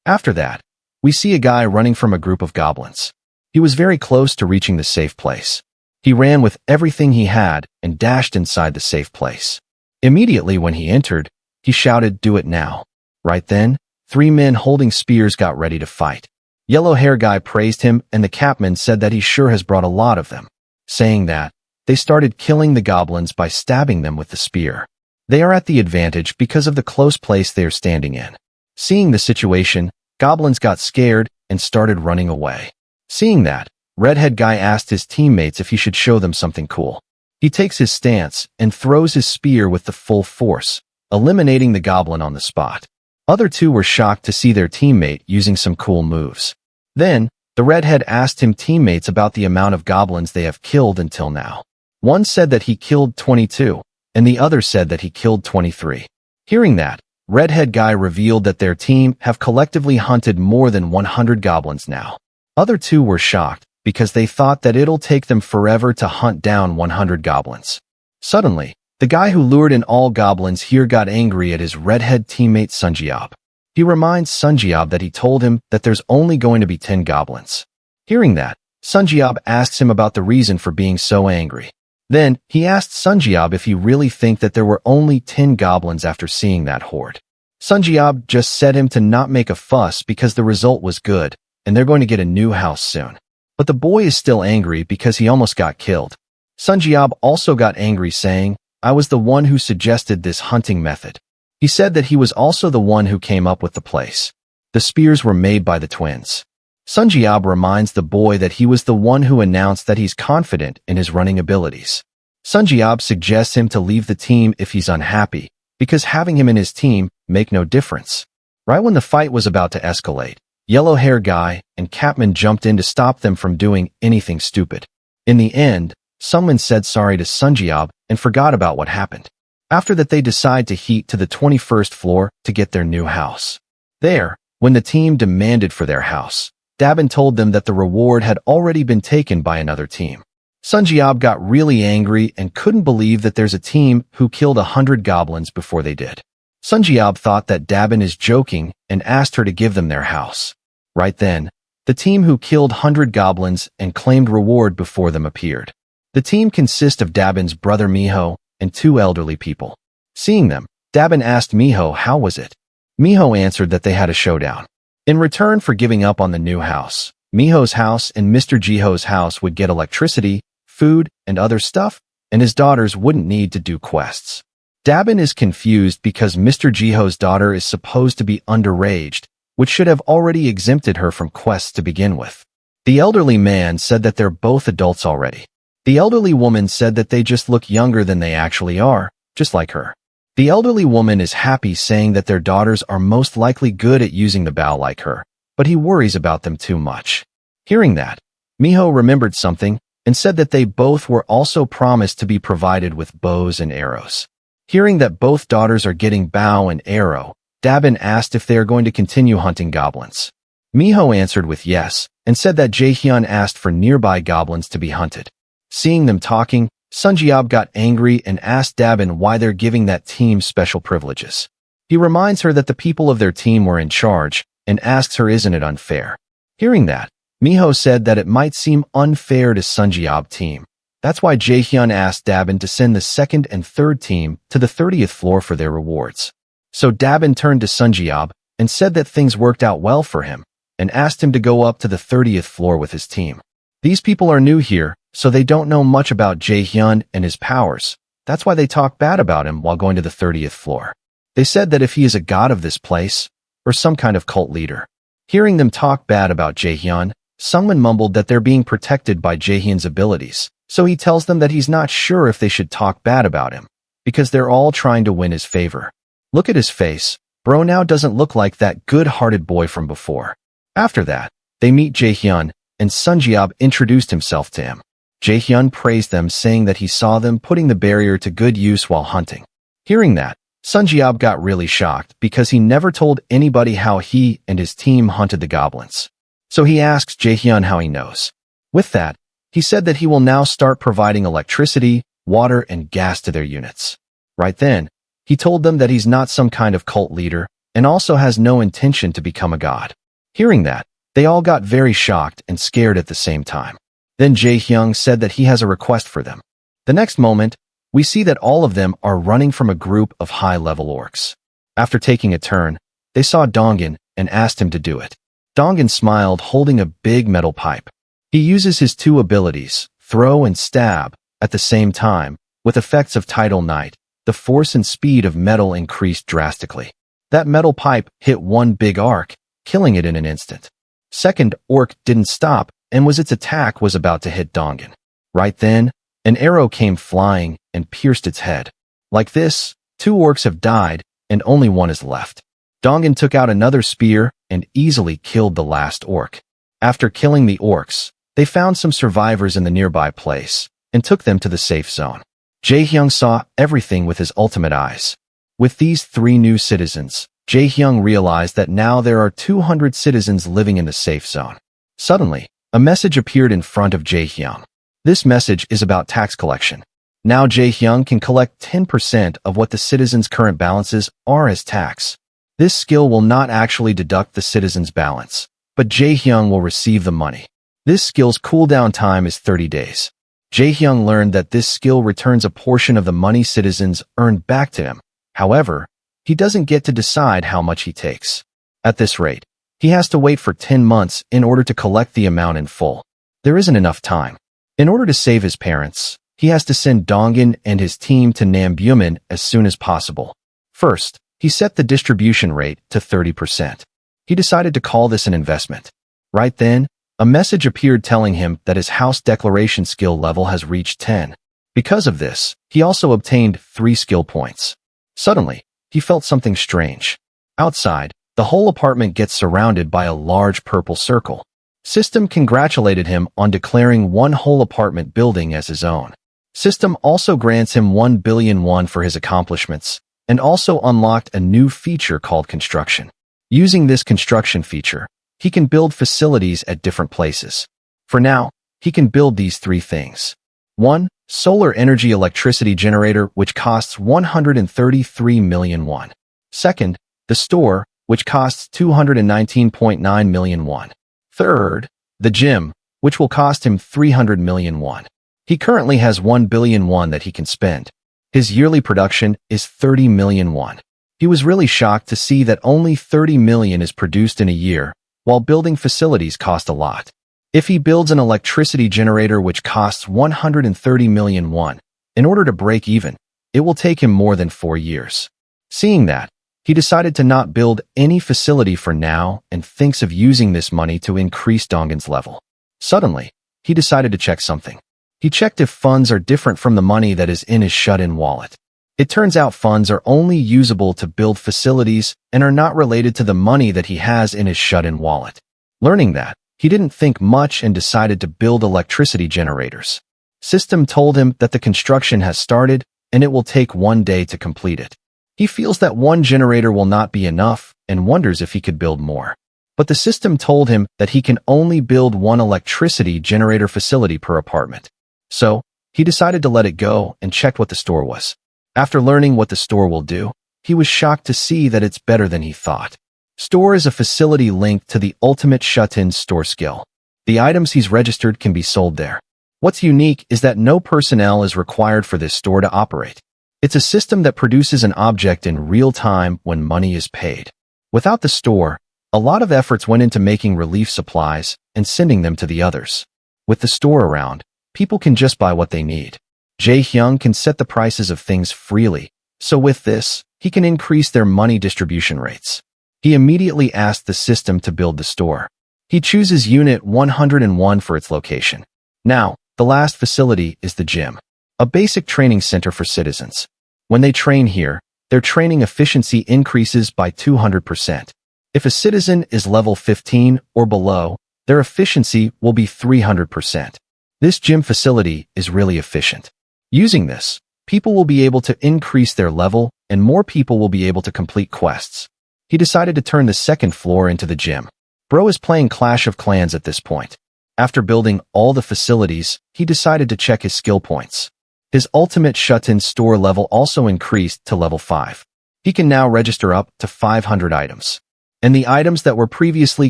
After that, we see a guy running from a group of goblins. He was very close to reaching the safe place. He ran with everything he had and dashed inside the safe place. Immediately when he entered, he shouted, "Do it now." Right then, 3 men holding spears got ready to fight. Yellow hair guy praised him and the capman said that he sure has brought a lot of them. Saying that, they started killing the goblins by stabbing them with the spear. They are at the advantage because of the close place they are standing in. Seeing the situation, goblins got scared and started running away. Seeing that, redhead guy asked his teammates if he should show them something cool. He takes his stance and throws his spear with the full force. eliminating the goblin on the spot. Other two were shocked to see their teammate using some cool moves. Then, the redhead asked him teammates about the amount of goblins they have killed until now. One said that he killed 22, and the other said that he killed 23. Hearing that, redhead guy revealed that their team have collectively hunted more than 100 goblins now. Other two were shocked because they thought that it'll take them forever to hunt down 100 goblins. Suddenly, the guy who lured in all goblins here got angry at his redhead teammate Sanjiab. He reminds Sanjiab that he told him that there's only going to be 10 goblins. Hearing that, Sanjiab asks him about the reason for being so angry. Then, he asked Sanjiab if he really think that there were only 10 goblins after seeing that horde. Sanjiab just said him to not make a fuss because the result was good, and they're going to get a new house soon. But the boy is still angry because he almost got killed. Sanjiab also got angry saying, "I was the one who suggested this hunting method." He said that he was also the one who came up with the place. The spears were made by the twins. Sanjiab reminds the boy that he was the one who announced that he's confident in his running abilities. Sanjiab suggests him to leave the team if he's unhappy, because having him in his team make no difference. Right when the fight was about to escalate, yellow hair guy and Capman jumped in to stop them from doing anything stupid. In the end, someone said sorry to Sanjiab and forgot about what happened. After that, they decide to heat to the 21st floor to get their new house. There, when the team demanded for their house, Dabin told them that the reward had already been taken by another team. Sanjiab got really angry and couldn't believe that there's a team who killed 100 goblins before they did. Sanjiab thought that Dabin is joking and asked her to give them their house. Right then, the team who killed 100 goblins and claimed reward before them appeared. The team consists of Dabin's brother Miho and two elderly people. Seeing them, Dabin asked Miho how was it. Miho answered that they had a showdown. In return for giving up on the new house, Miho's house and Mr. Jiho's house would get electricity, food, and other stuff, and his daughters wouldn't need to do quests. Dabin is confused because Mr. Jiho's daughter is supposed to be underaged, which should have already exempted her from quests to begin with. The elderly man said that they're both adults already. The elderly woman said that they just look younger than they actually are, just like her. The elderly woman is happy saying that their daughters are most likely good at using the bow like her, but he worries about them too much. Hearing that, Miho remembered something and said that they both were also promised to be provided with bows and arrows. Hearing that both daughters are getting bow and arrow, Dabin asked if they are going to continue hunting goblins. Miho answered with yes, and said that Jaehyun asked for nearby goblins to be hunted. Seeing them talking, Sanjiab got angry and asked Dabin why they're giving that team special privileges. He reminds her that the people of their team were in charge, and asks her isn't it unfair. Hearing that, Miho said that it might seem unfair to Sanjiab team. That's why Jaehyun asked Dabin to send the second and third team to the 30th floor for their rewards. So Dabin turned to Sanjiab and said that things worked out well for him, and asked him to go up to the 30th floor with his team. These people are new here, so they don't know much about Jaehyun and his powers. That's why they talk bad about him while going to the 30th floor. They said that if he is a god of this place, or some kind of cult leader. Hearing them talk bad about Jaehyun, Sungmin mumbled that they're being protected by Jaehyun's abilities, so he tells them that he's not sure if they should talk bad about him, because they're all trying to win his favor. Look at his face, bro now doesn't look like that good-hearted boy from before. After that, they meet Jaehyun, and Sanjiab introduced himself to him. Jaehyun praised them saying that he saw them putting the barrier to good use while hunting. Hearing that, Sanjiab got really shocked because he never told anybody how he and his team hunted the goblins. So he asks Jaehyun how he knows. With that, he said that he will now start providing electricity, water, and gas to their units. Right then, he told them that he's not some kind of cult leader and also has no intention to become a god. Hearing that, they all got very shocked and scared at the same time. Then Jaehyun said that he has a request for them. The next moment, we see that all of them are running from a group of high-level orcs. After taking a turn, they saw Dongan and asked him to do it. Dongan smiled, holding a big metal pipe. He uses his two abilities, throw and stab, at the same time. With effects of Tidal Night, the force and speed of metal increased drastically. That metal pipe hit one big arc, killing it in an instant. Second orc didn't stop, and its attack was about to hit Dongan. Right then, an arrow came flying and pierced its head. Like this, 2 orcs have died, and only one is left. Dongan took out another spear and easily killed the last orc. After killing the orcs, they found some survivors in the nearby place and took them to the safe zone. Jae-hyung saw everything with his ultimate eyes. With these 3 new citizens, Jae-hyung realized that now there are 200 citizens living in the safe zone. Suddenly, a message appeared in front of Jae-hyung. This message is about tax collection. Now Jae-hyung can collect 10% of what the citizens' current balances are as tax. This skill will not actually deduct the citizens' balance, but Jae-hyung will receive the money. This skill's cooldown time is 30 days. Jae-hyung learned that this skill returns a portion of the money citizens earned back to him. However, he doesn't get to decide how much he takes. At this rate, he has to wait for 10 months in order to collect the amount in full. There isn't enough time. In order to save his parents, he has to send Dongan and his team to Nambumin as soon as possible. First, he set the distribution rate to 30%. He decided to call this an investment. Right then, a message appeared telling him that his house declaration skill level has reached 10. Because of this, he also obtained 3 skill points. Suddenly, he felt something strange. Outside, the whole apartment gets surrounded by a large purple circle. System congratulated him on declaring one whole apartment building as his own. System also grants him 1 billion won for his accomplishments, and also unlocked a new feature called construction. Using this construction feature, he can build facilities at different places. For now, he can build these 3 things. 1. Solar energy electricity generator, which costs 133 million won. Second, the store, which costs 219.9 million won. Third, the gym, which will cost him 300 million won. He currently has 1 billion won that he can spend. His yearly production is 30 million won. He was really shocked to see that only 30 million is produced in a year, while building facilities cost a lot. If he builds an electricity generator which costs 130 million won, in order to break even, it will take him more than 4 years. Seeing that, he decided to not build any facility for now and thinks of using this money to increase Dongan's level. Suddenly, he decided to check something. He checked if funds are different from the money that is in his shut-in wallet. It turns out funds are only usable to build facilities and are not related to the money that he has in his shut-in wallet. Learning that, he didn't think much and decided to build electricity generators. System told him that the construction has started and it will take 1 day to complete it. He feels that 1 generator will not be enough and wonders if he could build more. But the system told him that he can only build 1 electricity generator facility per apartment. So, he decided to let it go and checked what the store was. After learning what the store will do, he was shocked to see that it's better than he thought. Store is a facility linked to the ultimate shut-in store skill. The items he's registered can be sold there. What's unique is that no personnel is required for this store to operate. It's a system that produces an object in real time when money is paid. Without the store, a lot of efforts went into making relief supplies and sending them to the others. With the store around, people can just buy what they need. Jae-hyung can set the prices of things freely, so with this, he can increase their money distribution rates. He immediately asked the system to build the store. He chooses Unit 101 for its location. Now, the last facility is the gym, a basic training center for citizens. When they train here, their training efficiency increases by 200%. If a citizen is level 15 or below, their efficiency will be 300%. This gym facility is really efficient. Using this, people will be able to increase their level and more people will be able to complete quests. He decided to turn the 2nd floor into the gym. Bro is playing Clash of Clans at this point. After building all the facilities, he decided to check his skill points. His ultimate shut-in store level also increased to level 5. He can now register up to 500 items. And the items that were previously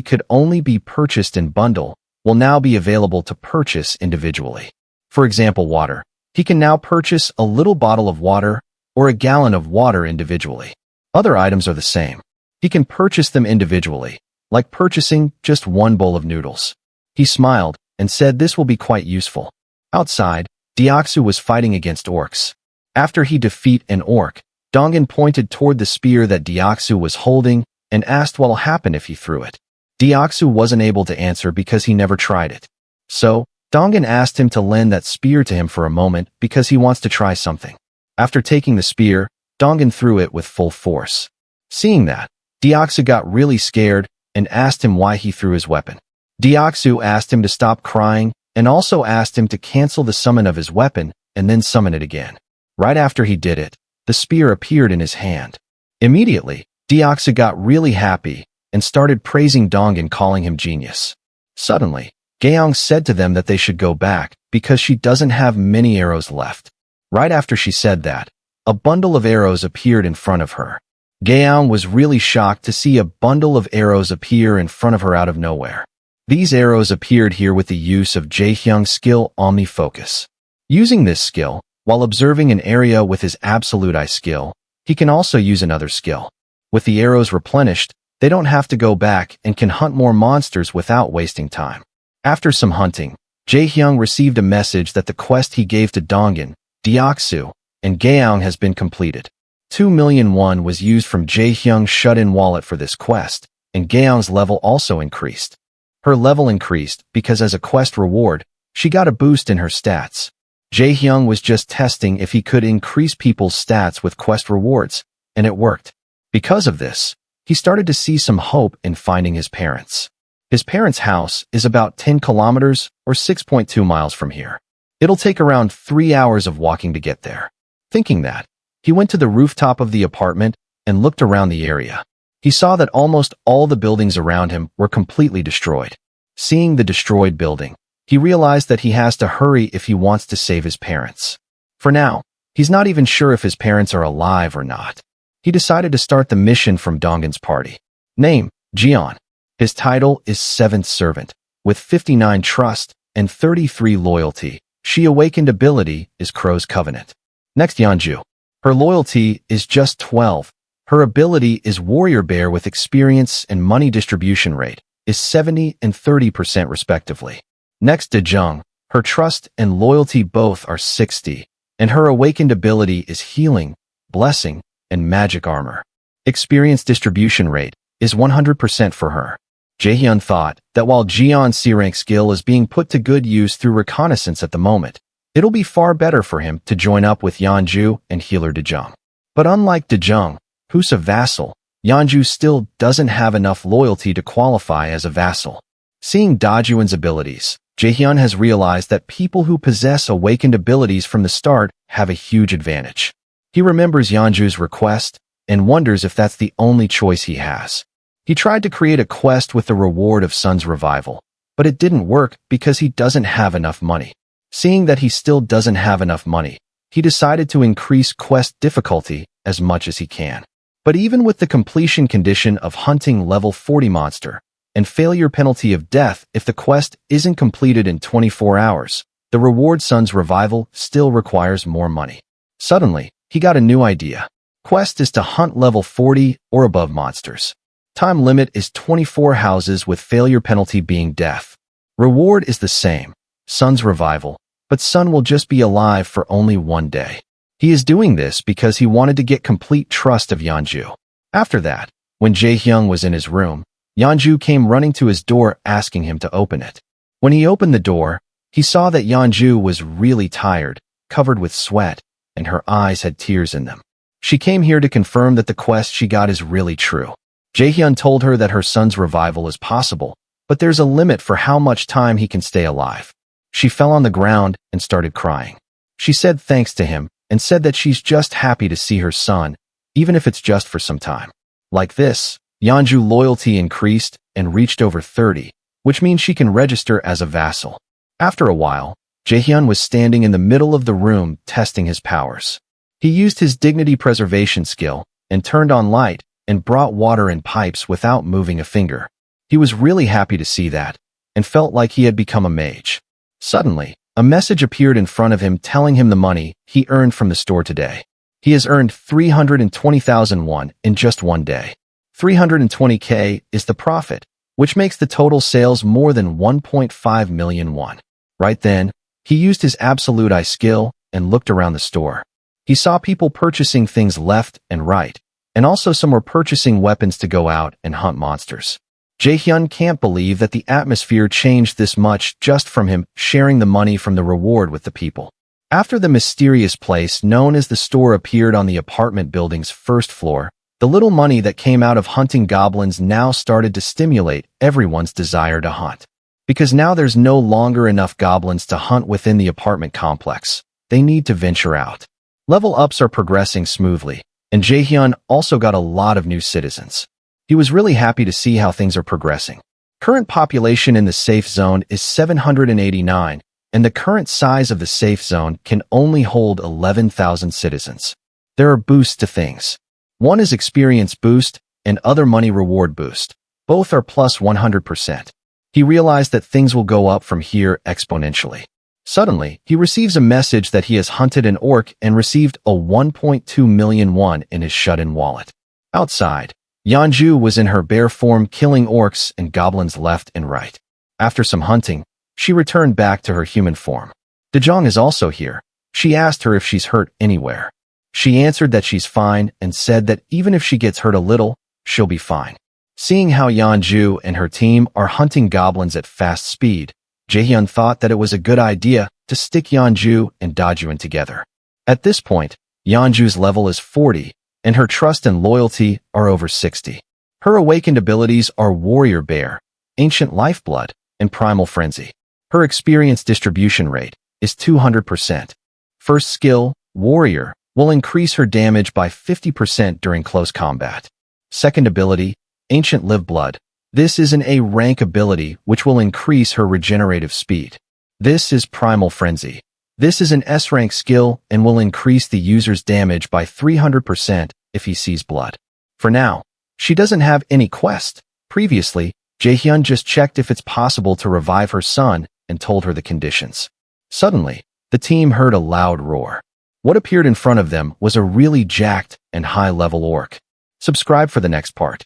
could only be purchased in bundle will now be available to purchase individually. For example, water. He can now purchase a little bottle of water or a gallon of water individually. Other items are the same. He can purchase them individually, like purchasing just 1 bowl of noodles. He smiled and said this will be quite useful. Outside, Deoksu was fighting against orcs. After he defeat an orc, Dongan pointed toward the spear that Deoksu was holding and asked what will happen if he threw it. Deoksu wasn't able to answer because he never tried it. So, Dongan asked him to lend that spear to him for a moment because he wants to try something. After taking the spear, Dongan threw it with full force. Seeing that, Deoxys got really scared and asked him why he threw his weapon. Deoxys asked him to stop crying and also asked him to cancel the summon of his weapon and then summon it again. Right after he did it, the spear appeared in his hand. Immediately, Deoxys got really happy and started praising Dongan, calling him genius. Suddenly, Gyeong said to them that they should go back because she doesn't have many arrows left. Right after she said that, a bundle of arrows appeared in front of her. Gyeong was really shocked to see a bundle of arrows appear in front of her out of nowhere. These arrows appeared here with the use of Jaehyung's skill Omni-Focus. Using this skill, while observing an area with his Absolute Eye skill, he can also use another skill. With the arrows replenished, they don't have to go back and can hunt more monsters without wasting time. After some hunting, Jaehyung received a message that the quest he gave to Dongan, Deoxys, and Gyeong has been completed. 2 million won was used from Jaehyung's shut-in wallet for this quest, and Gyeong's level also increased. Her level increased because as a quest reward, she got a boost in her stats. Jaehyung was just testing if he could increase people's stats with quest rewards, and it worked. Because of this, he started to see some hope in finding his parents. His parents' house is about 10 kilometers or 6.2 miles from here. It'll take around 3 hours of walking to get there. Thinking that, he went to the rooftop of the apartment and looked around the area. He saw that almost all the buildings around him were completely destroyed. Seeing the destroyed building, he realized that he has to hurry if he wants to save his parents. For now, he's not even sure if his parents are alive or not. He decided to start the mission from Dongan's party. Name, Jeon. His title is 7th Servant, with 59 trust and 33 loyalty. She awakened ability is Crow's Covenant. Next, Yeonju. Her loyalty is just 12. Her ability is Warrior Bear with experience and money distribution rate is 70 and 30% respectively. Next, Dejung. Her trust and loyalty both are 60, and her awakened ability is Healing, Blessing, and Magic Armor. Experience distribution rate is 100% for her. Jaehyun thought that while Jeon's C-rank skill is being put to good use through reconnaissance at the moment, it'll be far better for him to join up with Yeonju and healer Dejung. But unlike Dejung, who's a vassal, Yeonju still doesn't have enough loyalty to qualify as a vassal. Seeing Dajuan's abilities, Jaehyun has realized that people who possess awakened abilities from the start have a huge advantage. He remembers Yeonju's request and wonders if that's the only choice he has. He tried to create a quest with the reward of Sun's revival, but it didn't work because he doesn't have enough money. Seeing that he still doesn't have enough money, he decided to increase quest difficulty as much as he can. But even with the completion condition of hunting level 40 monster and failure penalty of death if the quest isn't completed in 24 hours, the reward Sun's revival still requires more money. Suddenly, he got a new idea. Quest is to hunt level 40 or above monsters. Time limit is 24 houses with failure penalty being death. Reward is the same, Sun's revival, but Sun will just be alive for only 1 day. He is doing this because he wanted to get complete trust of Yeonju. After that, when Jaehyung was in his room, Yeonju came running to his door asking him to open it. When he opened the door, he saw that Yeonju was really tired, covered with sweat, and her eyes had tears in them. She came here to confirm that the quest she got is really true. Jaehyun told her that her son's revival is possible, but there's a limit for how much time he can stay alive. She fell on the ground and started crying. She said thanks to him and said that she's just happy to see her son, even if it's just for some time. Like this, Yeonju loyalty increased and reached over 30, which means she can register as a vassal. After a while, Jaehyun was standing in the middle of the room testing his powers. He used his dignity preservation skill and turned on light and brought water in pipes without moving a finger. He was really happy to see that and felt like he had become a mage. Suddenly, a message appeared in front of him telling him the money he earned from the store today. He has earned 320,000 won in just 1 day. 320k is the profit, which makes the total sales more than 1.5 million won. Right then, he used his absolute eye skill and looked around the store. He saw people purchasing things left and right, and also some were purchasing weapons to go out and hunt monsters. Jaehyun can't believe that the atmosphere changed this much just from him sharing the money from the reward with the people. After the mysterious place known as the store appeared on the apartment building's first floor, the little money that came out of hunting goblins now started to stimulate everyone's desire to hunt. Because now there's no longer enough goblins to hunt within the apartment complex. They need to venture out. Level ups are progressing smoothly, and Jaehyun also got a lot of new citizens. He was really happy to see how things are progressing. Current population in the safe zone is 789, and the current size of the safe zone can only hold 11,000 citizens. There are boosts to things. One is experience boost and other money reward boost. Both are plus 100%. He realized that things will go up from here exponentially. Suddenly, he receives a message that he has hunted an orc and received a 1.2 million won in his shut-in wallet. Outside, Yeonju was in her bear form killing orcs and goblins left and right. After some hunting, she returned back to her human form. Dejong is also here. She asked her if she's hurt anywhere. She answered that she's fine and said that even if she gets hurt a little, she'll be fine. Seeing how Yeonju and her team are hunting goblins at fast speed, Jaehyun thought that it was a good idea to stick Yeonju and Dajuan together. At this point, Yeonju's level is 40, and her trust and loyalty are over 60. Her awakened abilities are Warrior Bear, Ancient Lifeblood, and Primal Frenzy. Her experience distribution rate is 200%. First skill, Warrior, will increase her damage by 50% during close combat. Second ability, Ancient Live Blood. This is an A rank ability which will increase her regenerative speed. This is Primal Frenzy. This is an S rank skill and will increase the user's damage by 300% if he sees blood. For now, she doesn't have any quest. Previously, Jaehyun just checked if it's possible to revive her son and told her the conditions. Suddenly, the team heard a loud roar. What appeared in front of them was a really jacked and high-level orc. Subscribe for the next part.